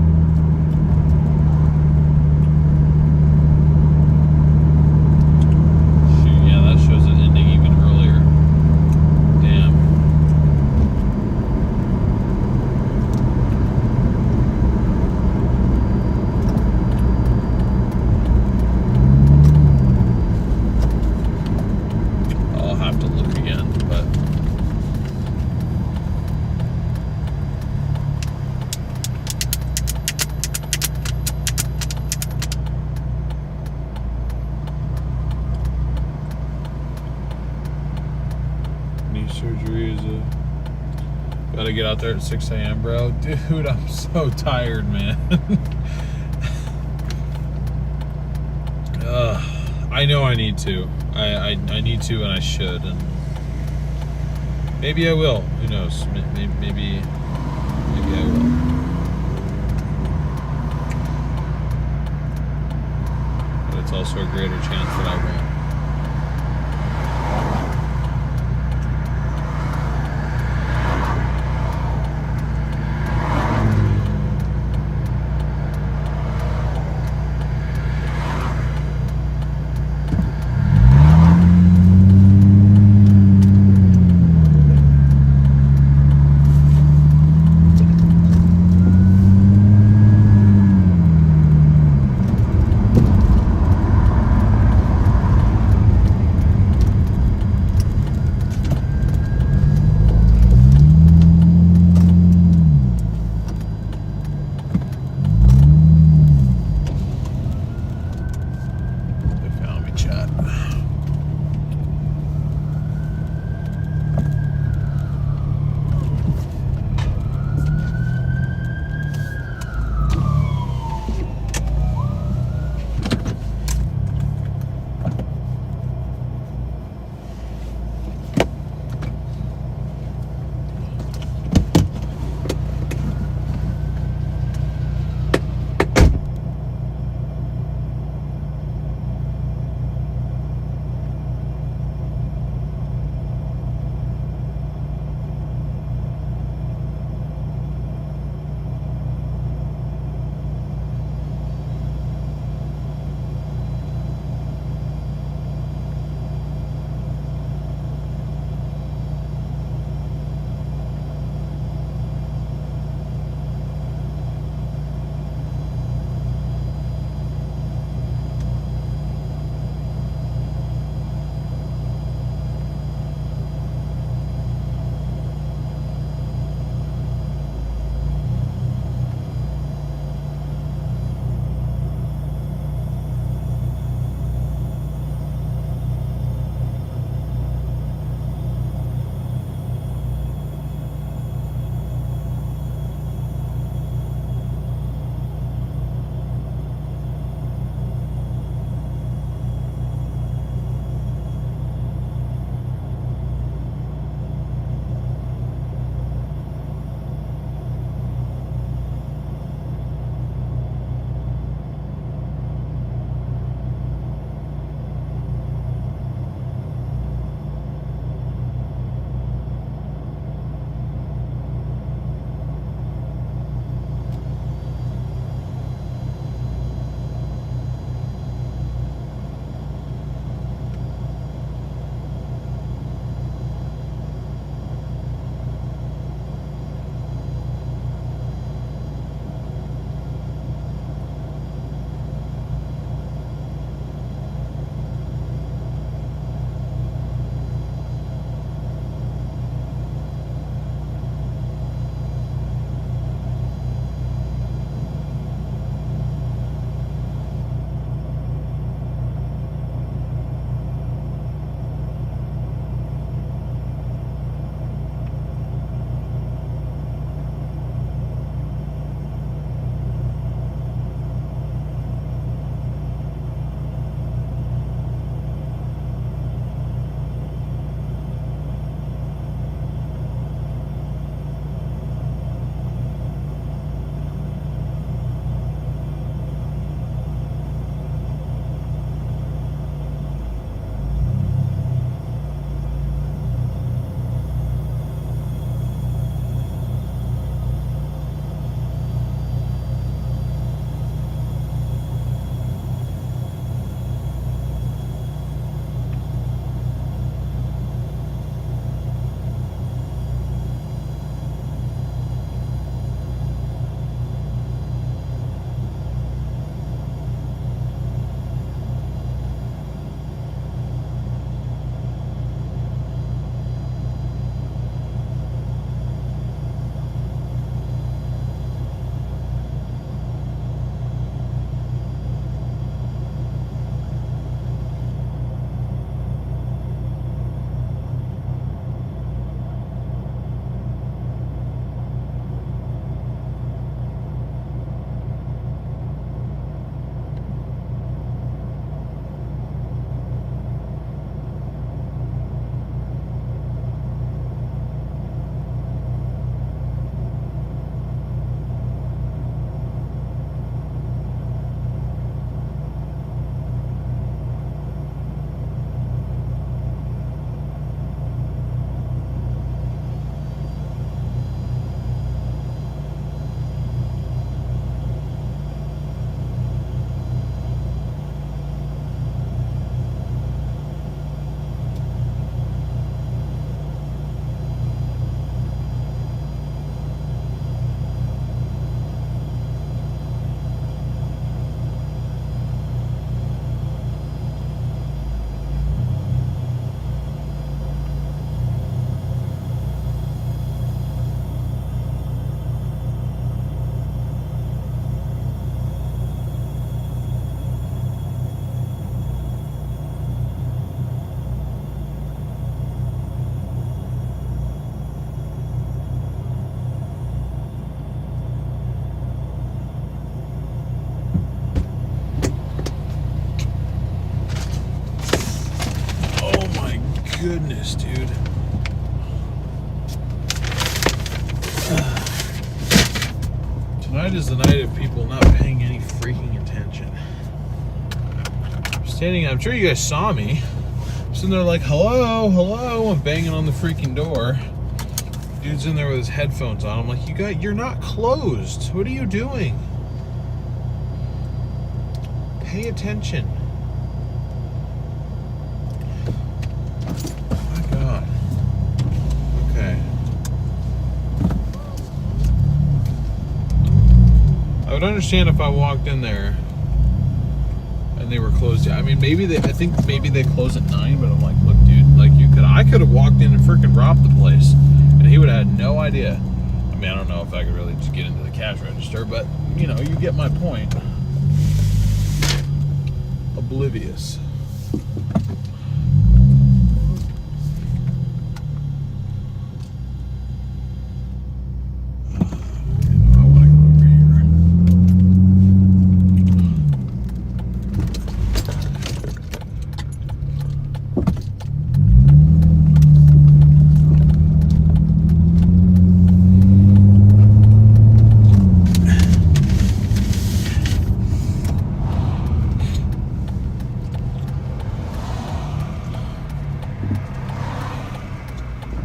Surgery is gotta get out there at 6 a.m. bro. Dude, I'm so tired, man. I know I need to. I need to, and I should, and maybe I will. Who knows? Maybe I will. But it's also a greater chance that I won't. Tonight is the night of people not paying any freaking attention. I'm sure you guys saw me. I'm sitting there like, hello, hello. I'm banging on the freaking door. Dude's in there with his headphones on. I'm like, you're not closed. What are you doing? Pay attention. Oh my God. Okay. I would understand if I walked in there and they were closed. I mean, I think maybe they close at 9, but I'm like, look, dude, like I could have walked in and freaking robbed the place and he would have had no idea. I mean, I don't know if I could really just get into the cash register, but you know, you get my point. Oblivious.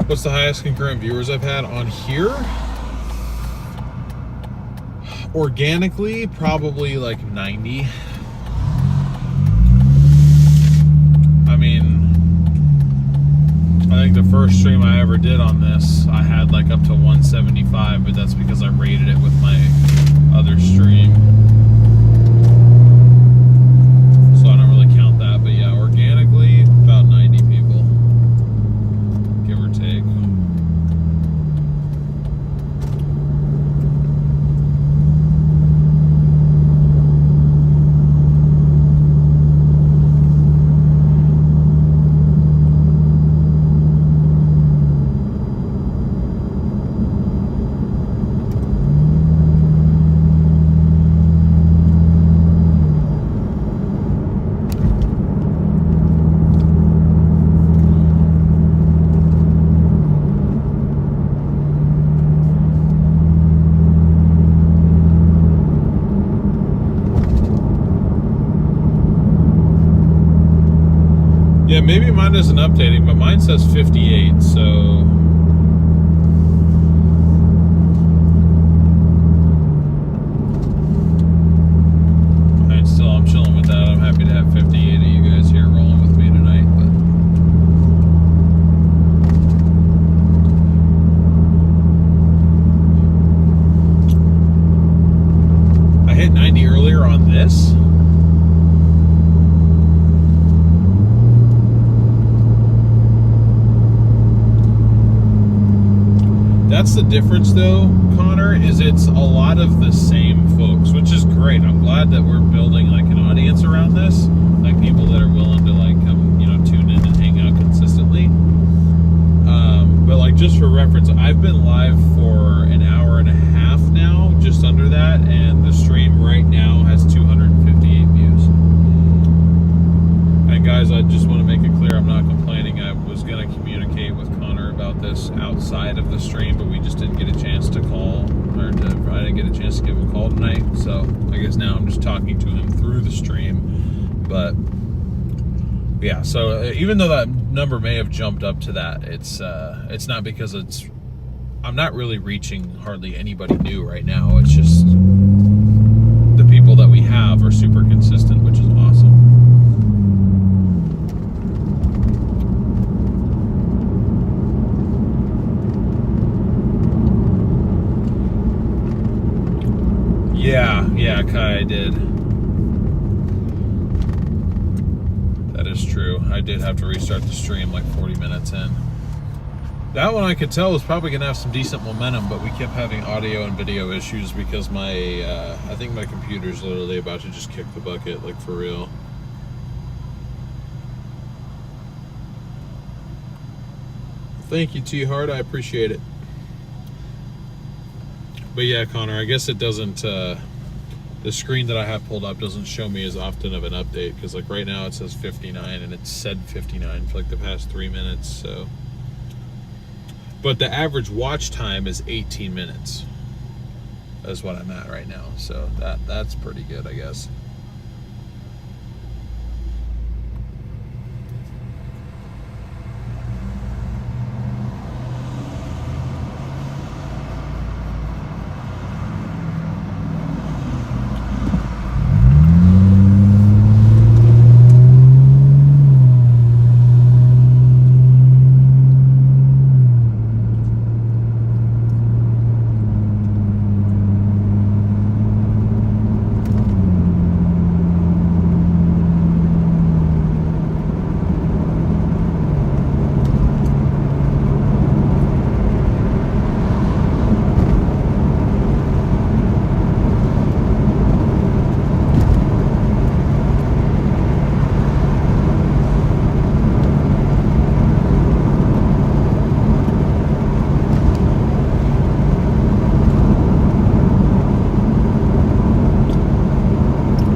What's the highest concurrent viewers I've had on here? Organically, probably like 90. I mean, I think the first stream I ever did on this, I had like up to 175, but that's because I rated it with my other stream. So I don't really count that, but yeah, organically, about 90 people. Give or take. Yeah, maybe mine isn't updating, but mine says 58, so... And still, I'm chilling with that. I'm happy to have 58 of you guys here rolling with me tonight, but... I hit 90 earlier on this. That's the difference though, Connor, is it's a lot of the same folks, which is great. I'm glad that we're building like an audience around this, like people that are willing to like come, you know, tune in and hang out consistently. But like just for reference, I've been live for an hour and a half now, just under that, and the stream right now has 258 views. And guys, I just want to make it clear, I'm not complaining. I was going to communicate with Connor about this outside of the stream, but we just didn't get a chance to call, I didn't get a chance to give him a call tonight, so I guess now I'm just talking to him through the stream. But yeah, so even though that number may have jumped up to that, it's not because I'm not really reaching hardly anybody new right now. It's just the people that we have are super consistent, which is awesome. Yeah, Kai, I did. That is true. I did have to restart the stream like 40 minutes in. That one I could tell was probably going to have some decent momentum, but we kept having audio and video issues because I think my computer's literally about to just kick the bucket, like for real. Thank you, T-Hard. I appreciate it. But yeah, Connor, I guess it doesn't, the screen that I have pulled up doesn't show me as often of an update, because like right now it says 59 and it said 59 for like the past 3 minutes, so. But the average watch time is 18 minutes. is what I'm at right now. So that's pretty good, I guess.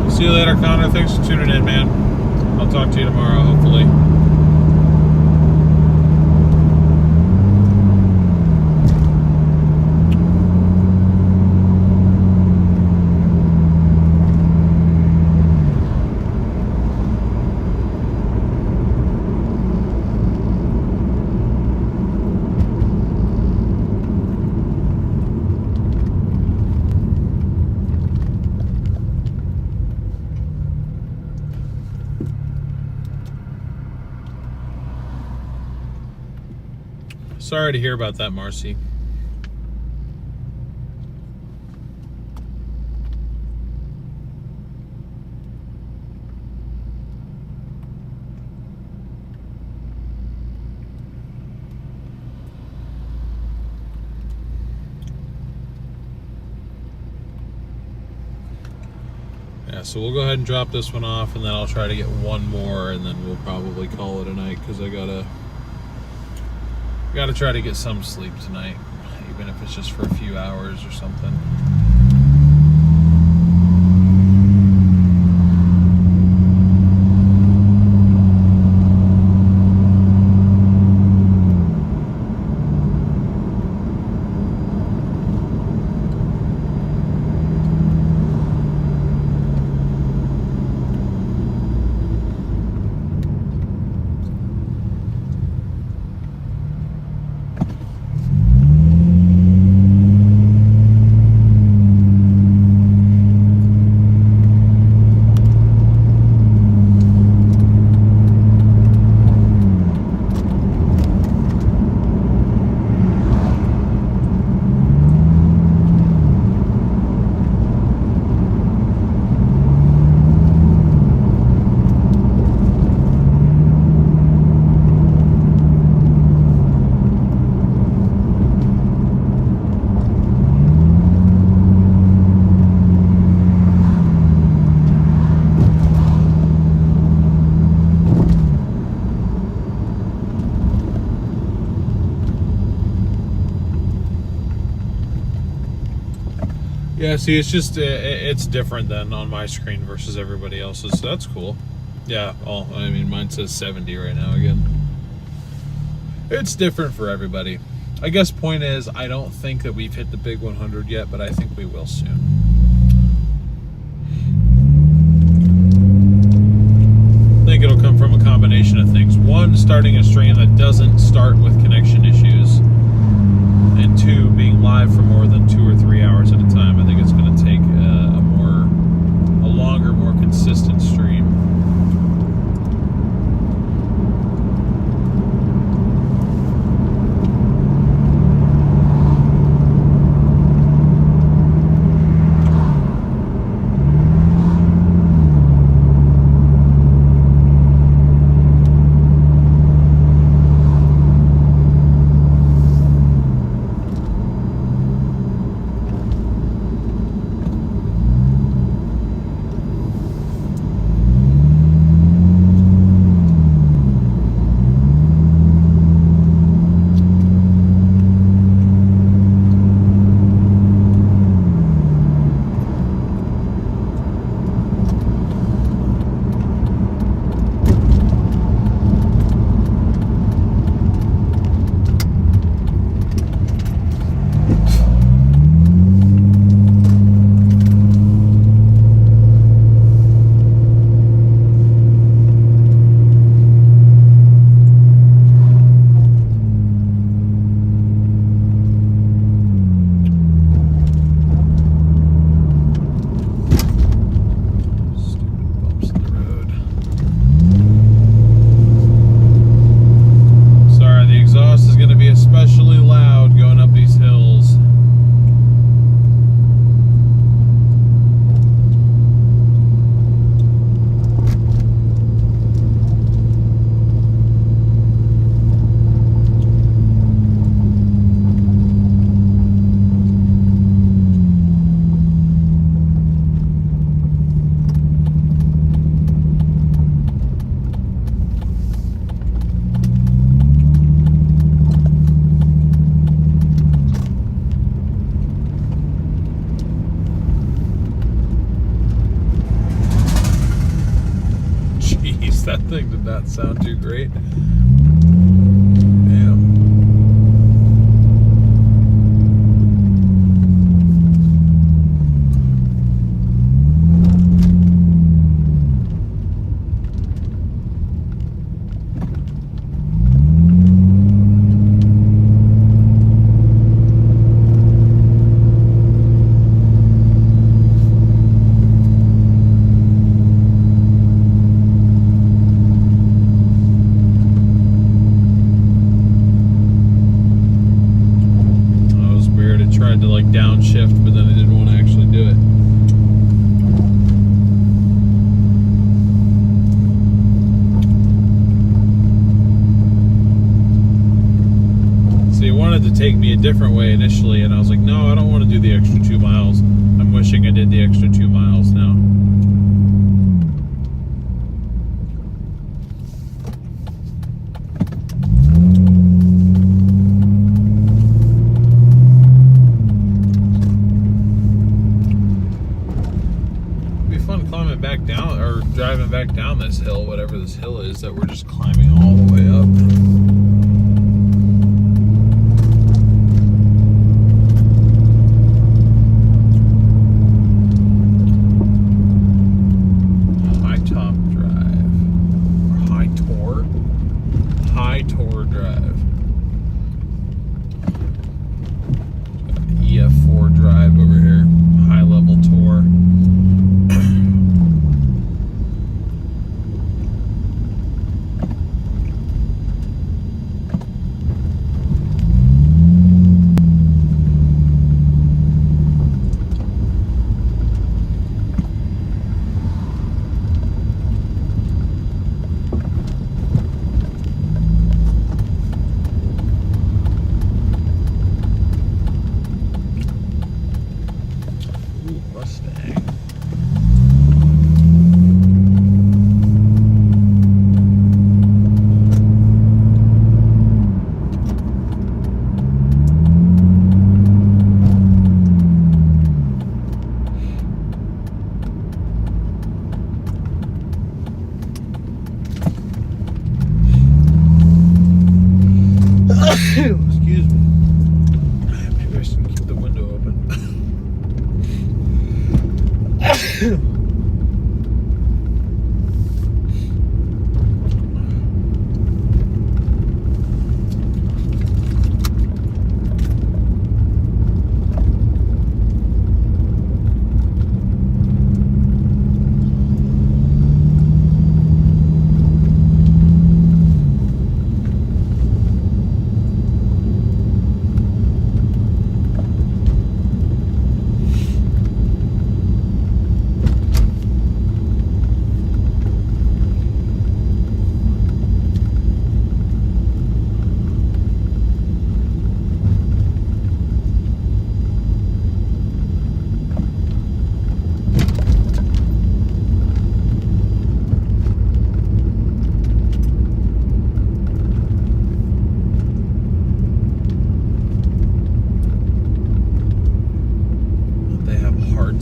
See you later, Connor. Thanks for tuning in, man. I'll talk to you tomorrow, hopefully. Sorry to hear about that, Marcy. Yeah, so we'll go ahead and drop this one off, and then I'll try to get one more, and then we'll probably call it a night, because I gotta try to get some sleep tonight, even if it's just for a few hours or something. Yeah, see, it's just, it's different than on my screen versus everybody else's, so that's cool. Yeah, well, I mean, mine says 70 right now again. It's different for everybody. I guess point is, I don't think that we've hit the big 100 yet, but I think we will soon. I think it'll come from a combination of things. One, starting a stream that doesn't start with connection issues. And two, being live for more than 2 or 3 hours at a time. I think it's going to take a longer, more consistent stream. thing did not sound too great. Tried to like downshift, but then I didn't want to actually do it. See, it wanted to take me a different way initially, and I was like, no, I don't want to do the extra 2 miles. I'm wishing I did the extra 2 miles now. Climbing back down, or driving back down this hill, whatever this hill is that we're just climbing all the way up. High top drive, or high tour drive. EF4 drive over here, high level tour. Excuse me. Maybe I should keep the window open.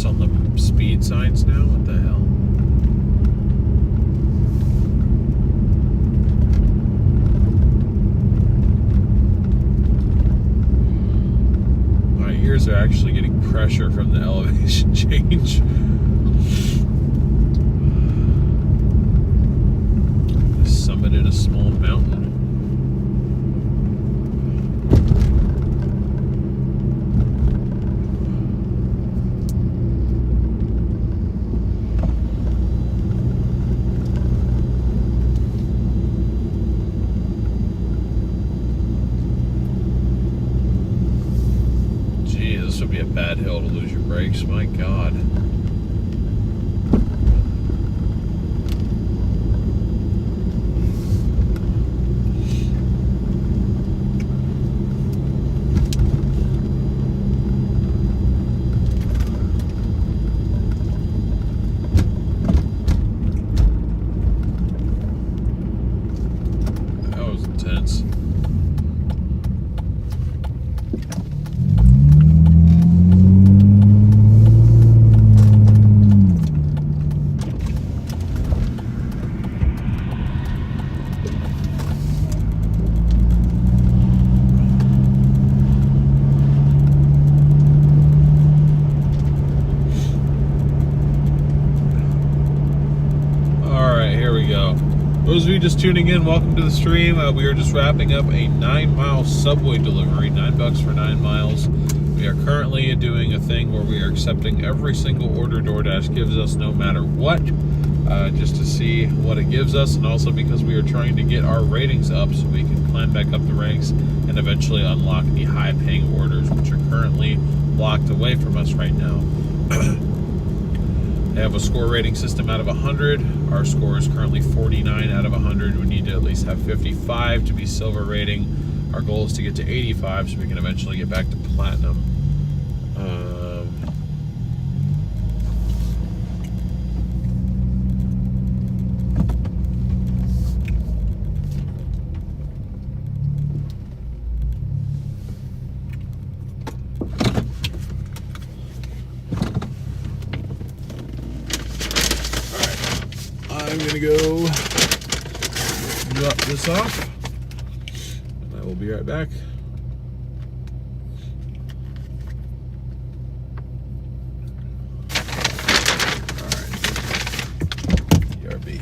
On the speed signs now? What the hell? My ears are actually getting pressure from the elevation change. I summited a small mountain. This would be a bad hill to lose your brakes, my God. That was intense. just tuning in, welcome to the stream. We are just wrapping up a 9-mile subway delivery, $9 for 9 miles. We are currently doing a thing where we are accepting every single order DoorDash gives us, no matter what, just to see what it gives us, and also because we are trying to get our ratings up so we can climb back up the ranks and eventually unlock the high-paying orders, which are currently blocked away from us right now. They have a score rating system out of 100. Our score is currently 49 out of 100. We need to at least have 55 to be silver rating. Our goal is to get to 85 so we can eventually get back to platinum. I'm gonna go drop this off, and I will be right back. All right, BRB.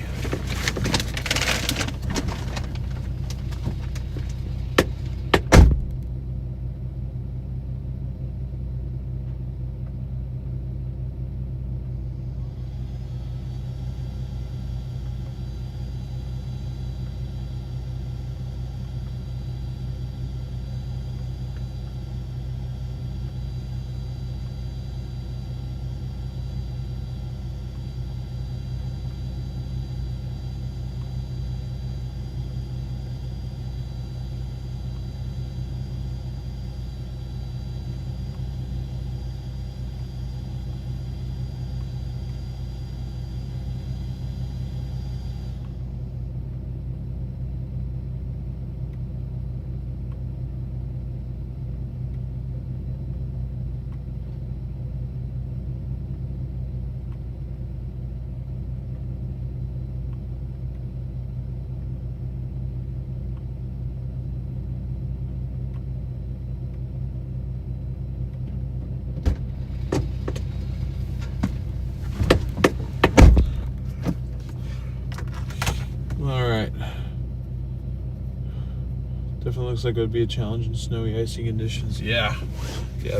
Definitely looks like it would be a challenge in snowy, icy conditions. Yeah,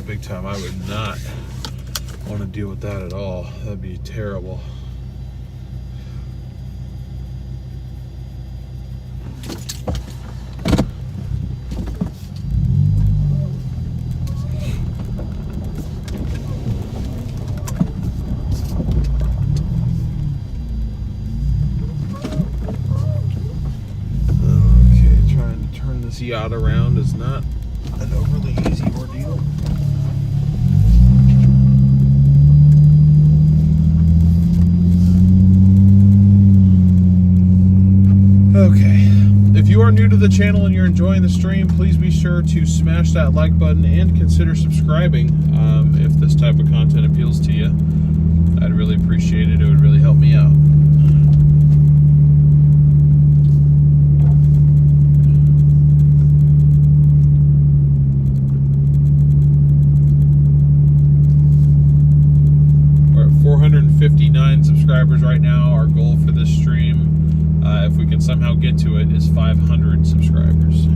big time. I would not want to deal with that at all. That'd be terrible. Yacht around is not an overly easy ordeal. Okay, if you are new to the channel and you're enjoying the stream, please be sure to smash that like button and consider subscribing if this type of content appeals to you. I'd really appreciate it. It would really help me out. We're at 459 subscribers right now. Our goal for this stream, if we can somehow get to it, is 500 subscribers.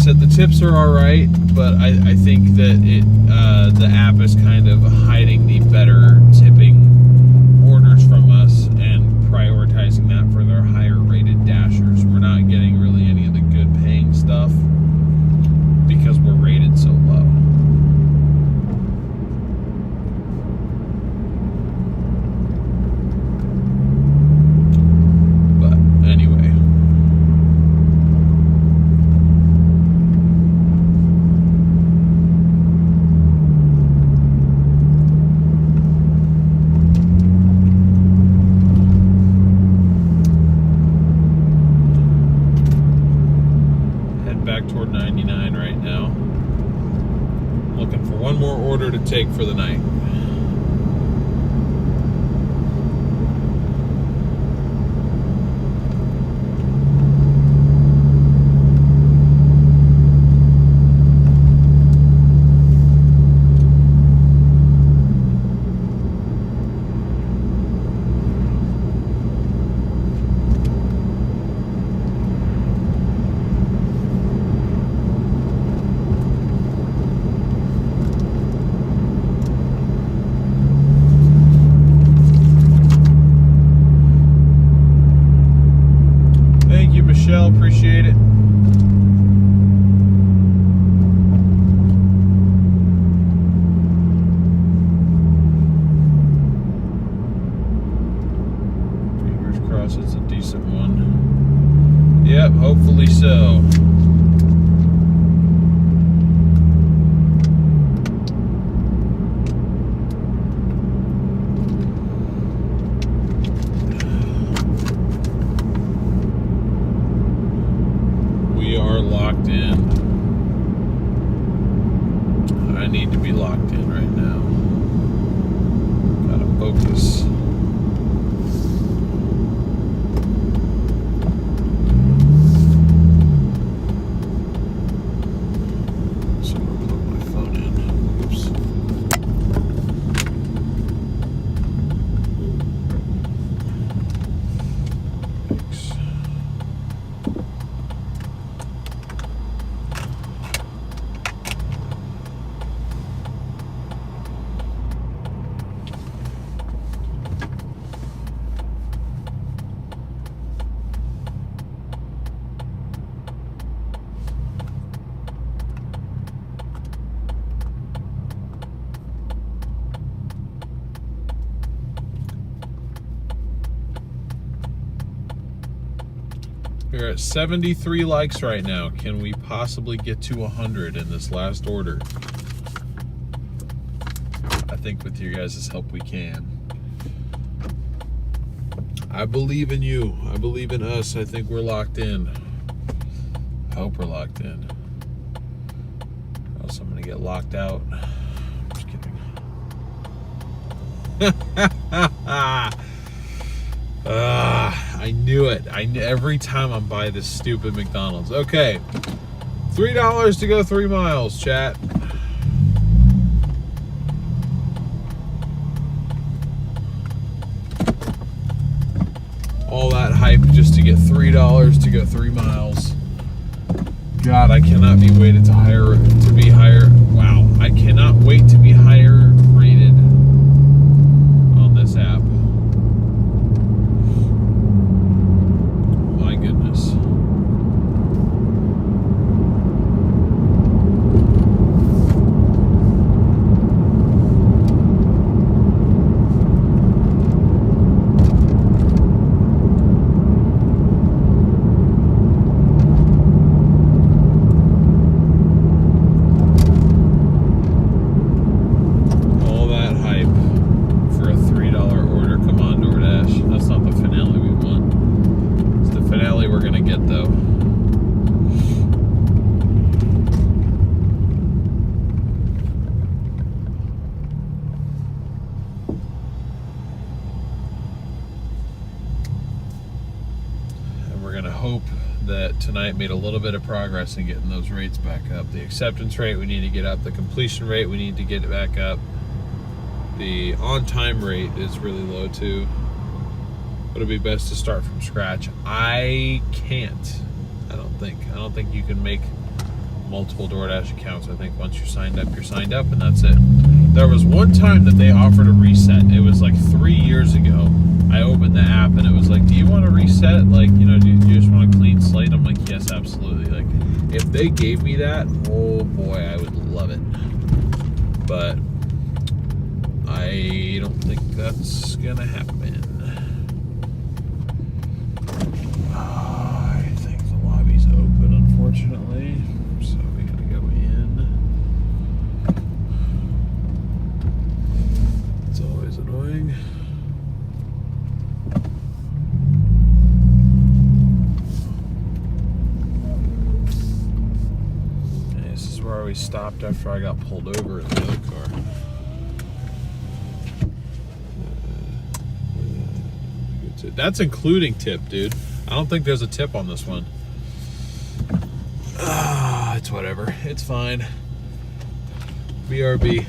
The tips are all right, but I think that the app is kind of hiding the better tipping orders from us and prioritizing that for their higher rated dashers. We're not getting really any of the good paying stuff because we're rated so low. But anyway. one more order to take for the night. Appreciate it. Fingers crossed it's a decent one. Yep, hopefully so. Locked in. I need to be locked in right now. Gotta focus. So I'm gonna plug my phone in. Oops. Thanks. We're at 73 likes right now. Can we possibly get to 100 in this last order? I think with your guys' help we can. I believe in you. I believe in us. I think we're locked in. I hope we're locked in. Or else I'm gonna get locked out. Just kidding. I knew it. Every time I'm by this stupid McDonald's. Okay, $3 to go 3 miles, chat. All that hype just to get $3 to go 3 miles. God, I cannot be waited to be higher. Wow, I cannot wait to be higher rated on this app. My goodness. Hope that tonight made a little bit of progress in getting those rates back up. The acceptance rate we need to get up. The completion rate we need to get it back up. The on-time rate is really low too. But it'd be best to start from scratch. I can't. I don't think you can make multiple DoorDash accounts. I think once you're signed up, and that's it. There was one time that they offered a reset. It was like 3 years ago. I opened the app and it was like, do you want to reset? Like, you know, do you just want a clean slate? I'm like, yes, absolutely. Like, if they gave me that, oh boy, I would love it. But I don't think that's gonna happen. I think the lobby's open, unfortunately. So we gotta go in. It's always annoying. stopped after I got pulled over in the other car. That's including tip, dude. I don't think there's a tip on this one. It's whatever. It's fine. BRB.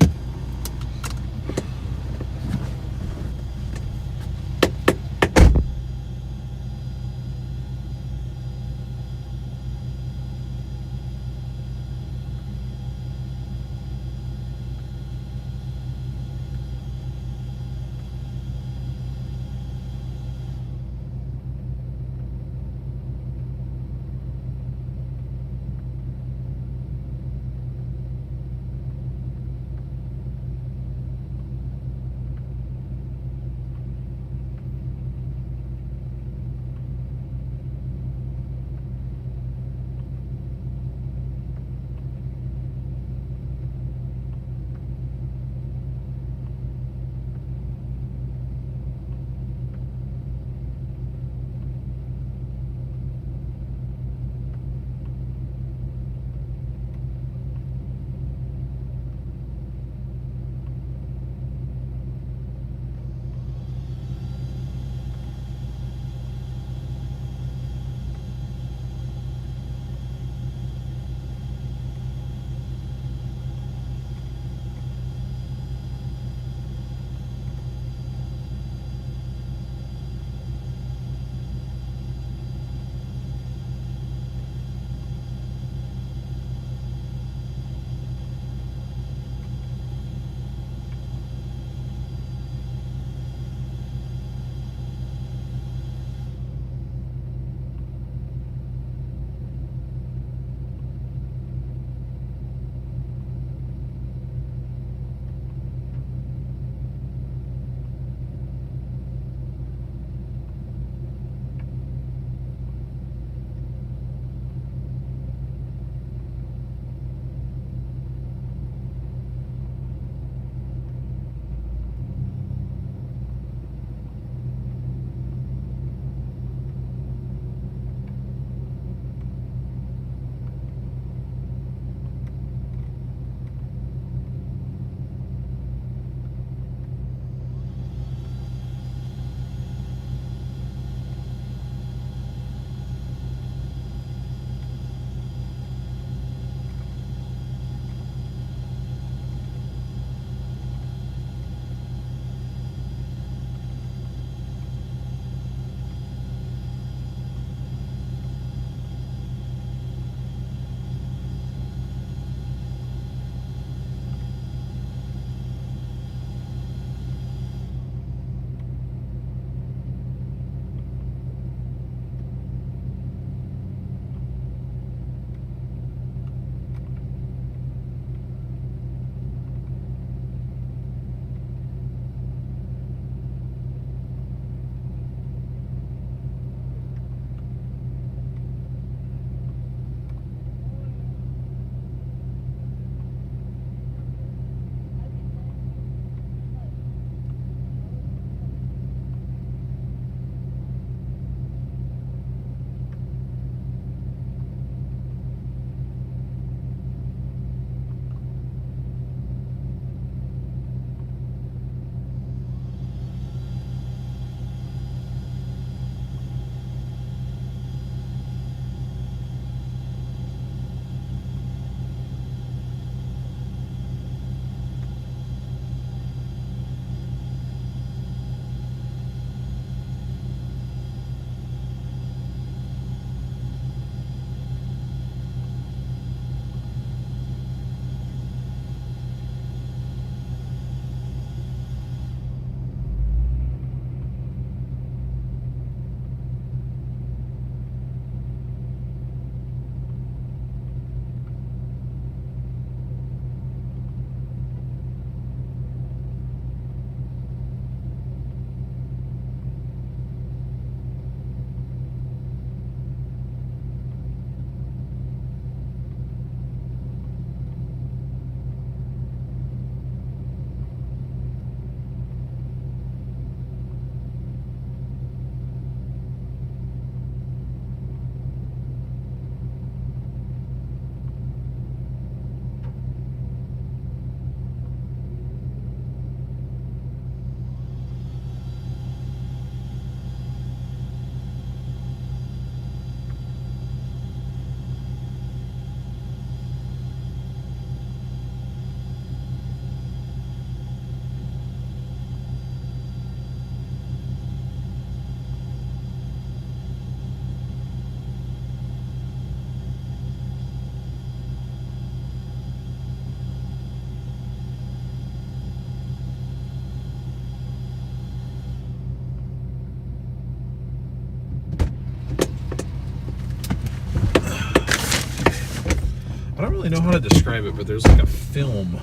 how to describe it, but there's like a film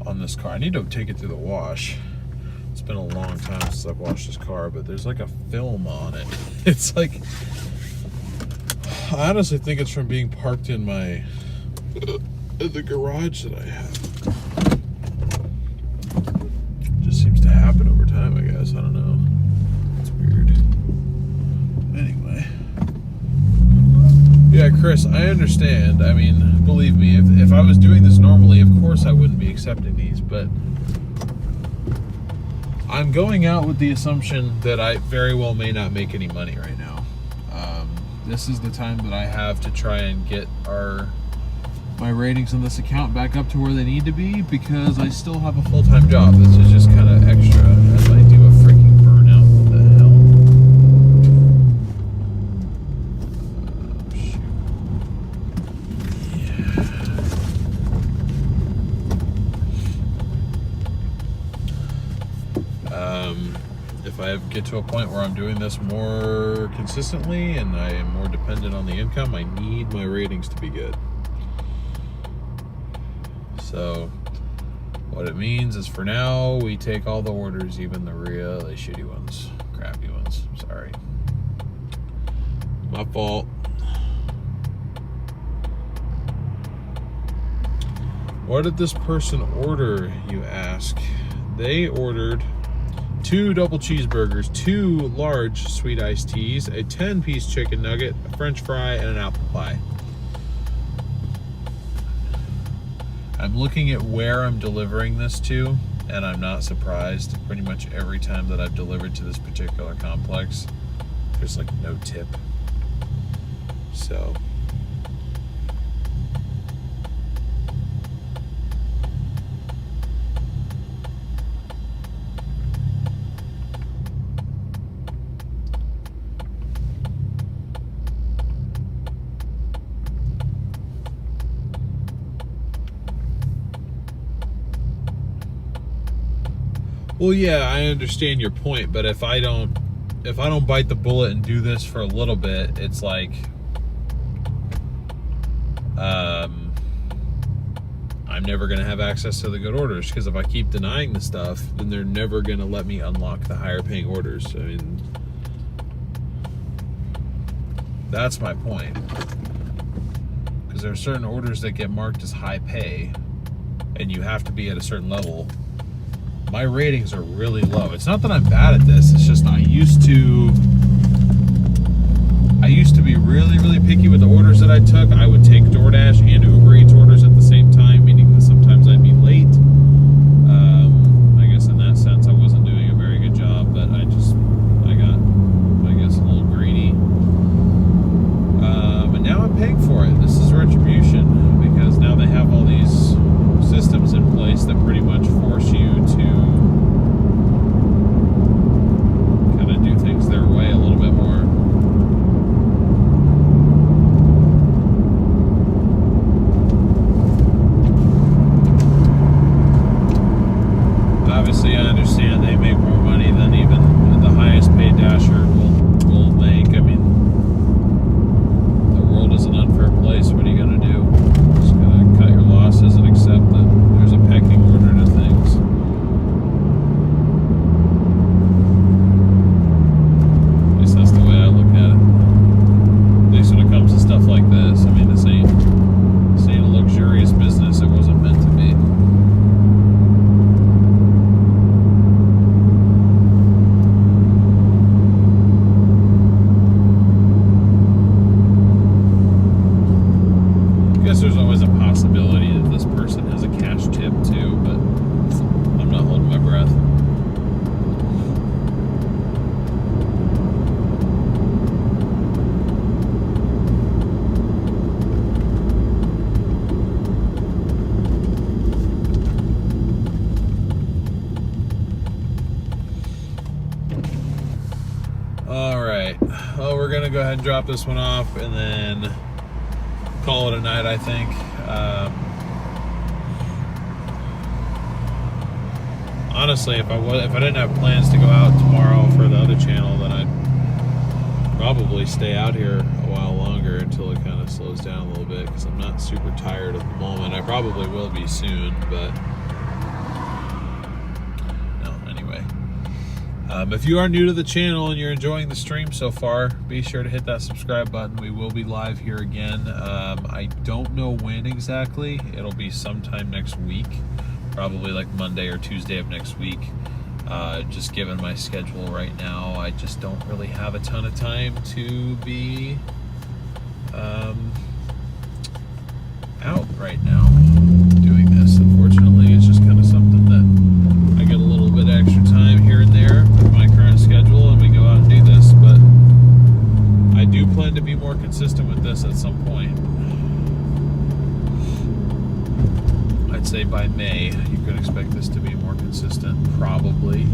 on this car. I need to take it through the wash. It's been a long time since I've washed this car, but there's like a film on it. It's like, I honestly think it's from being parked in my the garage that I have. Just seems to happen over time, I guess. I don't know. It's weird. Anyway. Yeah, Chris, I understand. I mean, believe me, if I was doing this normally, of course I wouldn't be accepting these, but I'm going out with the assumption that I very well may not make any money right now. This is the time that I have to try and get my ratings on this account back up to where they need to be, because I still have a full-time job. This is just kind of extra as I do a freaking burnout. What the hell? If I get to a point where I'm doing this more consistently and I am more dependent on the income, I need my ratings to be good. So what it means is, for now, we take all the orders, even the really shitty ones, crappy ones. Sorry. My fault. What did this person order, you ask? They ordered 2 double cheeseburgers, 2 large sweet iced teas, a 10-piece chicken nugget, a french fry, and an apple pie. I'm looking at where I'm delivering this to, and I'm not surprised. Pretty much every time that I've delivered to this particular complex, there's like no tip. So well, yeah, I understand your point, but if I don't bite the bullet and do this for a little bit, it's like I'm never going to have access to the good orders, because if I keep denying the stuff, then they're never going to let me unlock the higher paying orders. I mean, that's my point. Because there are certain orders that get marked as high pay, and you have to be at a certain level. My ratings are really low. It's not that I'm bad at this, it's just I used to be really, really picky with the orders that I took. I would take DoorDash and Uber Eats orders at the same time, meaning that sometimes I'd be late. I guess in that sense I wasn't doing a very good job, but I got, I guess, a little greedy. And now I'm paying for it. This is retribution, because now they have all these systems in place that pretty much force you to kind of do things their way a little bit more. Obviously, I understand they make more money than even the highest paid dasher will make. I mean, the world is an unfair place. What are you going to do? Just got to cut your losses and accept that there's a pecking order to things. At least that's the way I look at it. At least when it comes to stuff like this. I mean, this ain't a luxurious business. It wasn't meant to be. I guess there's always a possibility that this person has a cash tip too, but I'm not holding my breath. All right, well, we're gonna go ahead and drop this one off and then call it a night, I think. Honestly, if I didn't have plans to go out tomorrow for the other channel, then I'd probably stay out here a while longer and until it kind of slows down a little bit, because I'm not super tired at the moment. I probably will be soon, but no, anyway. If you are new to the channel and you're enjoying the stream so far, be sure to hit that subscribe button. We will be live here again. I don't know when exactly. It'll be sometime next week, probably like Monday or Tuesday of next week. Just given my schedule right now, I just don't really have a ton of time to be out right now doing this. Unfortunately, it's just kind of something that I get a little bit extra time here and there with my current schedule, and we go out and do this. But I do plan to be more consistent with this at some point. I'd say by May, you could expect this to be more consistent, probably.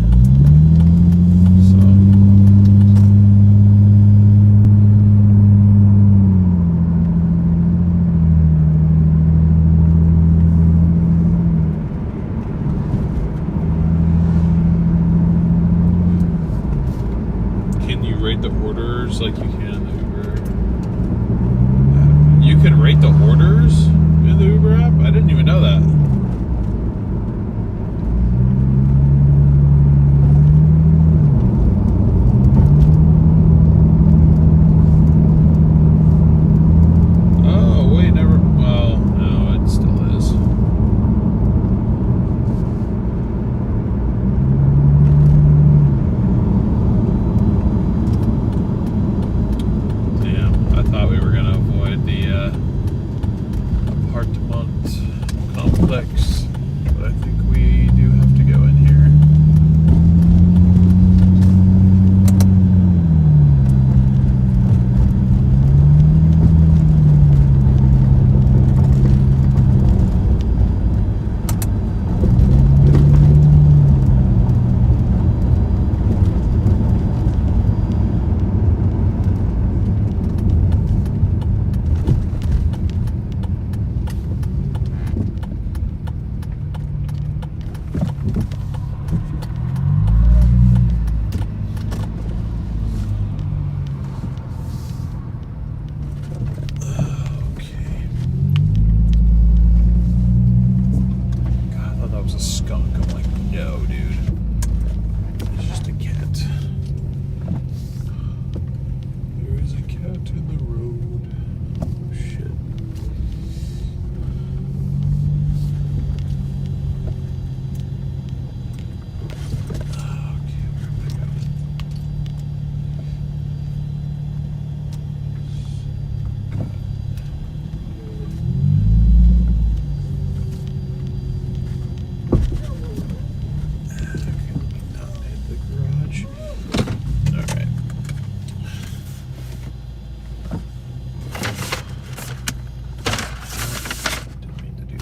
Can you rate the orders like you can the Uber? You can rate the orders in the Uber app? I didn't even know that. Oh, wait, never. Well, no, it still is. Damn, I thought we were going to avoid the apartment complex, but I think we do have to go in here.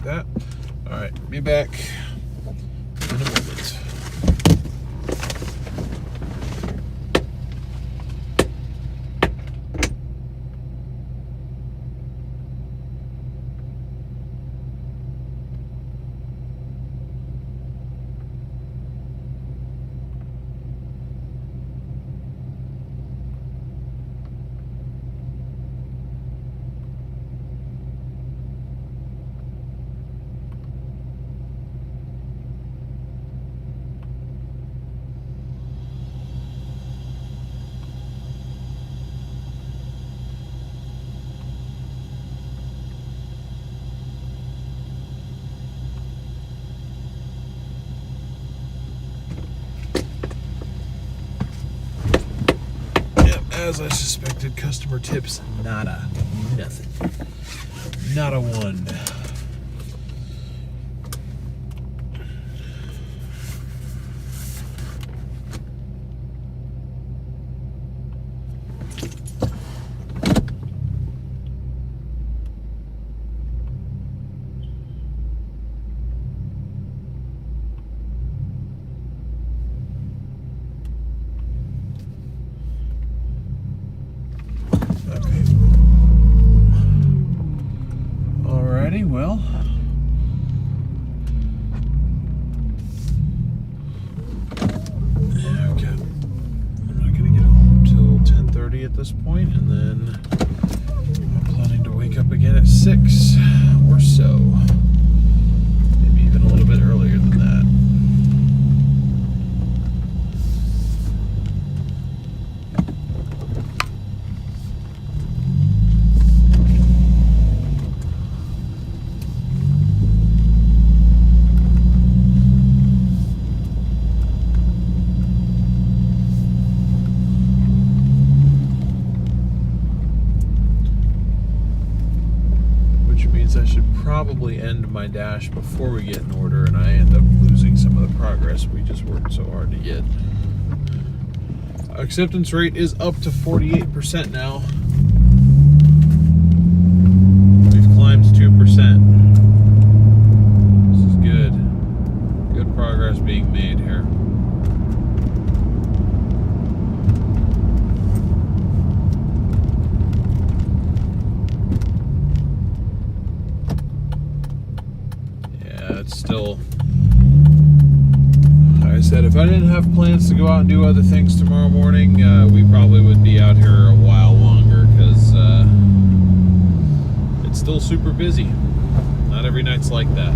That. All right, be back in a moment. As I suspected, customer tips, nada, nothing, not a one. Well, okay. I'm not gonna get home till 10:30 at this point, and then I'll have 6 or so. Maybe even a little bit earlier than that. I should probably end my dash before we get in order, and I end up losing some of the progress we just worked so hard to get. Acceptance rate is up to 48% now. We've climbed 2%. This is good. Good progress being made here. It's still, like I said, if I didn't have plans to go out and do other things tomorrow morning, we probably would be out here a while longer, because it's still super busy. Not every night's like that.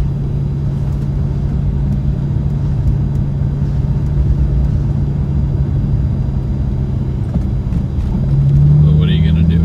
But what are you gonna do?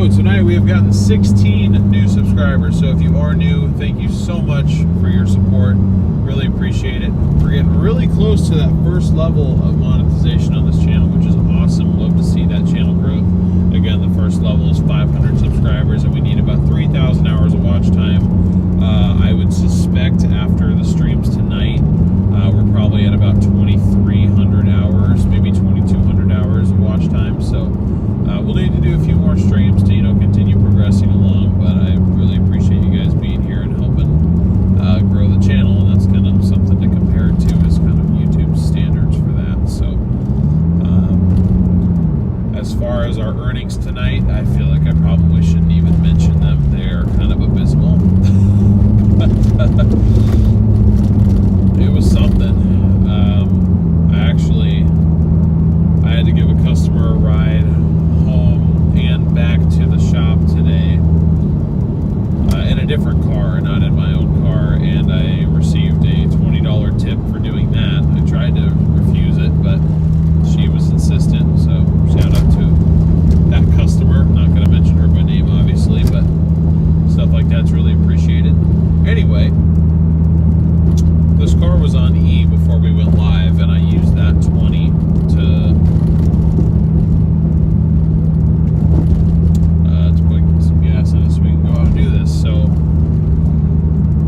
Tonight we have gotten 16 new subscribers, so if you are new, thank you so much for your support. Really appreciate it. We're getting really close to that first level of monetization on this channel, which is awesome. Love to see that channel growth. Again, the first level is 500 subscribers, and we need about 3,000 hours of watch time. I would suspect after the streams tonight, we're probably at about 2,300 hours, maybe 2,200 hours of watch time. So we'll need to do a few more streams to, continue progressing along. But I really appreciate you guys being here and helping grow the channel, and that's kind of something to compare it to as kind of YouTube standards for that. So as far as our earnings tonight, I feel like I probably shouldn't even mention them. They're kind of abysmal. It was something. I had to give a customer a ride home and back to the shop today in a different car, not in my own car, and I received a $20 tip for doing that. I tried to refuse it, but she was insistent, so shout out to that customer. Not going to mention her by name, obviously, but stuff like that's really appreciated. Anyway, this car was on E before we went live, and I used that 20 to put some gas in it so we can go out and do this. So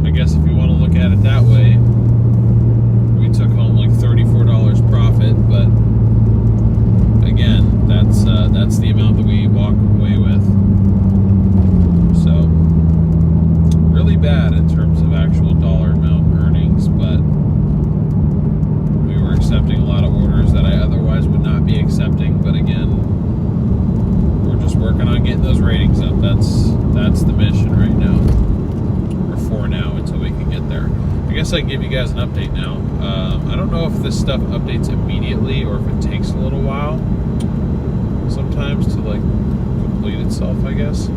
I guess if you want to look at it that way, we took home like $34 profit, but again, that's the amount that we walk away with. So really bad in terms of actual dollar amount earnings, but we were accepting a lot of orders that I otherwise would not be accepting. But again, we're just working on getting those ratings up. That's the mission right now, or for now, until we can get there. I guess I can give you guys an update now. I don't know if this stuff updates immediately or if it takes a little while sometimes to like complete itself, I guess.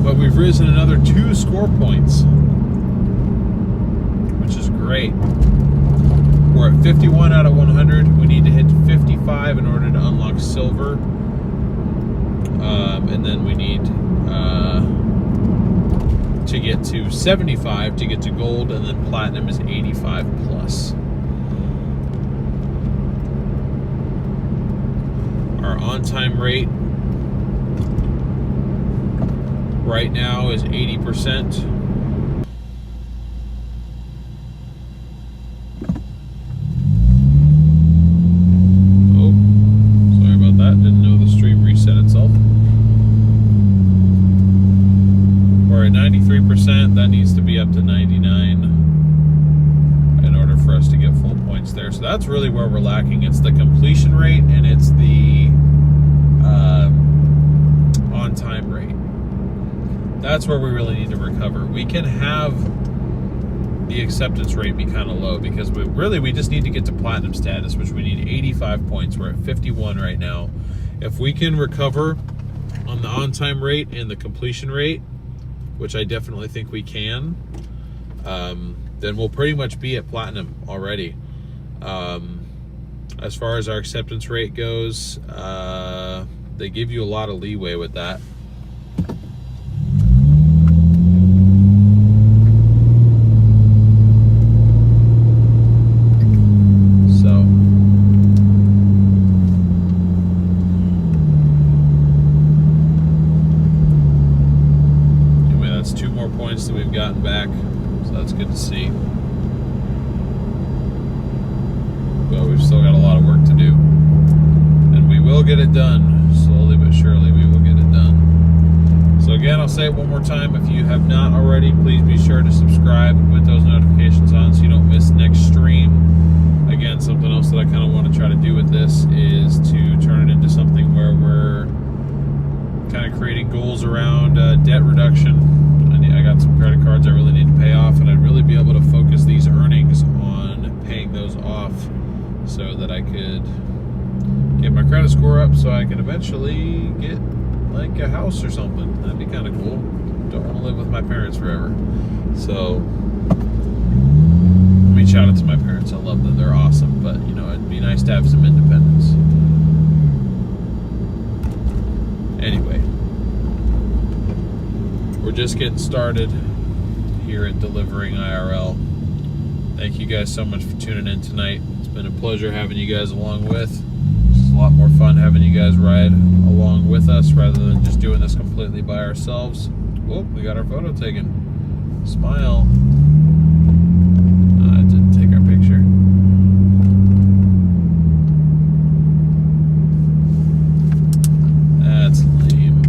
But we've risen another 2 score points, which is great. We're at 51 out of 100. We need to hit 55 in order to unlock silver. And then we need to get to 75 to get to gold, and then platinum is 85 plus. Our on-time rate right now is 80%. Oh, sorry about that. Didn't know the stream reset itself. We're at 93%. That needs to be up to 99 in order for us to get full points there. So that's really where we're lacking. It's the completion rate and it's the on-time rate. That's where we really need to recover. We can have the acceptance rate be kind of low because we just need to get to platinum status, which we need 85 points. We're at 51 right now. If we can recover on the on-time rate and the completion rate, which I definitely think we can, then we'll pretty much be at platinum already. As far as our acceptance rate goes, they give you a lot of leeway with that. So anyway, that's 2 more points that we've gotten back, so that's good to see. But we've still got a lot of work to do, and we will get it done. Slowly but surely we will get it done. So again, I'll say it one more time. If you have not already, please be sure to subscribe with those notifications on so you don't miss next stream. Again, something else that I kind of want to try to do with this is to turn it into something where we're kind of creating goals around debt reduction. I got some credit cards I really need to pay off, and I'd really be able to focus these earnings on paying those off so that I could get my credit score up so I can eventually get like a house or something. That'd be kind of cool. Don't want to live with my parents forever. So let me shout out to my parents. I love them. They're awesome. But you know, it'd be nice to have some independence. Anyway, we're just getting started here at Delivering IRL. Thank you guys so much for tuning in tonight. It's been a pleasure having you guys along with. It's a lot more fun having you guys ride along with us rather than just doing this completely by ourselves. Oh, we got our photo taken. Smile. I didn't take our picture. That's lame.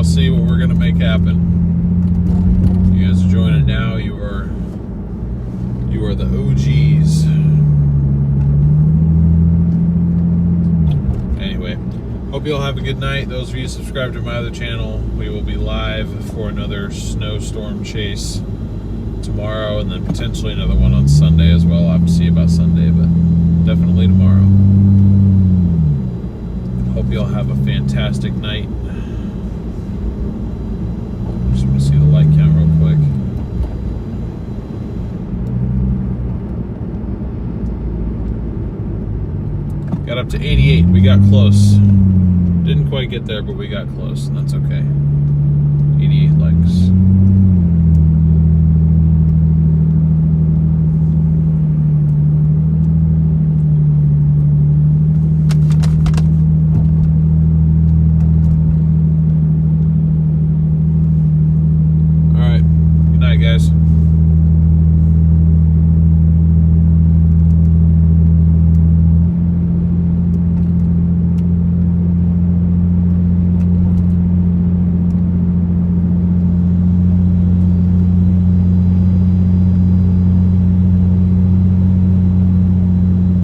See what we're gonna make happen. You guys are joining now. You are the OGs. Anyway, hope you all have a good night. Those of you subscribed to my other channel, we will be live for another snowstorm chase tomorrow, and then potentially another one on Sunday as well. I'll have to see about Sunday, but definitely tomorrow. Hope you all have a fantastic night. See the light count real quick. Got up to 88. We got close. Didn't quite get there, but we got close, and that's okay. 88 likes.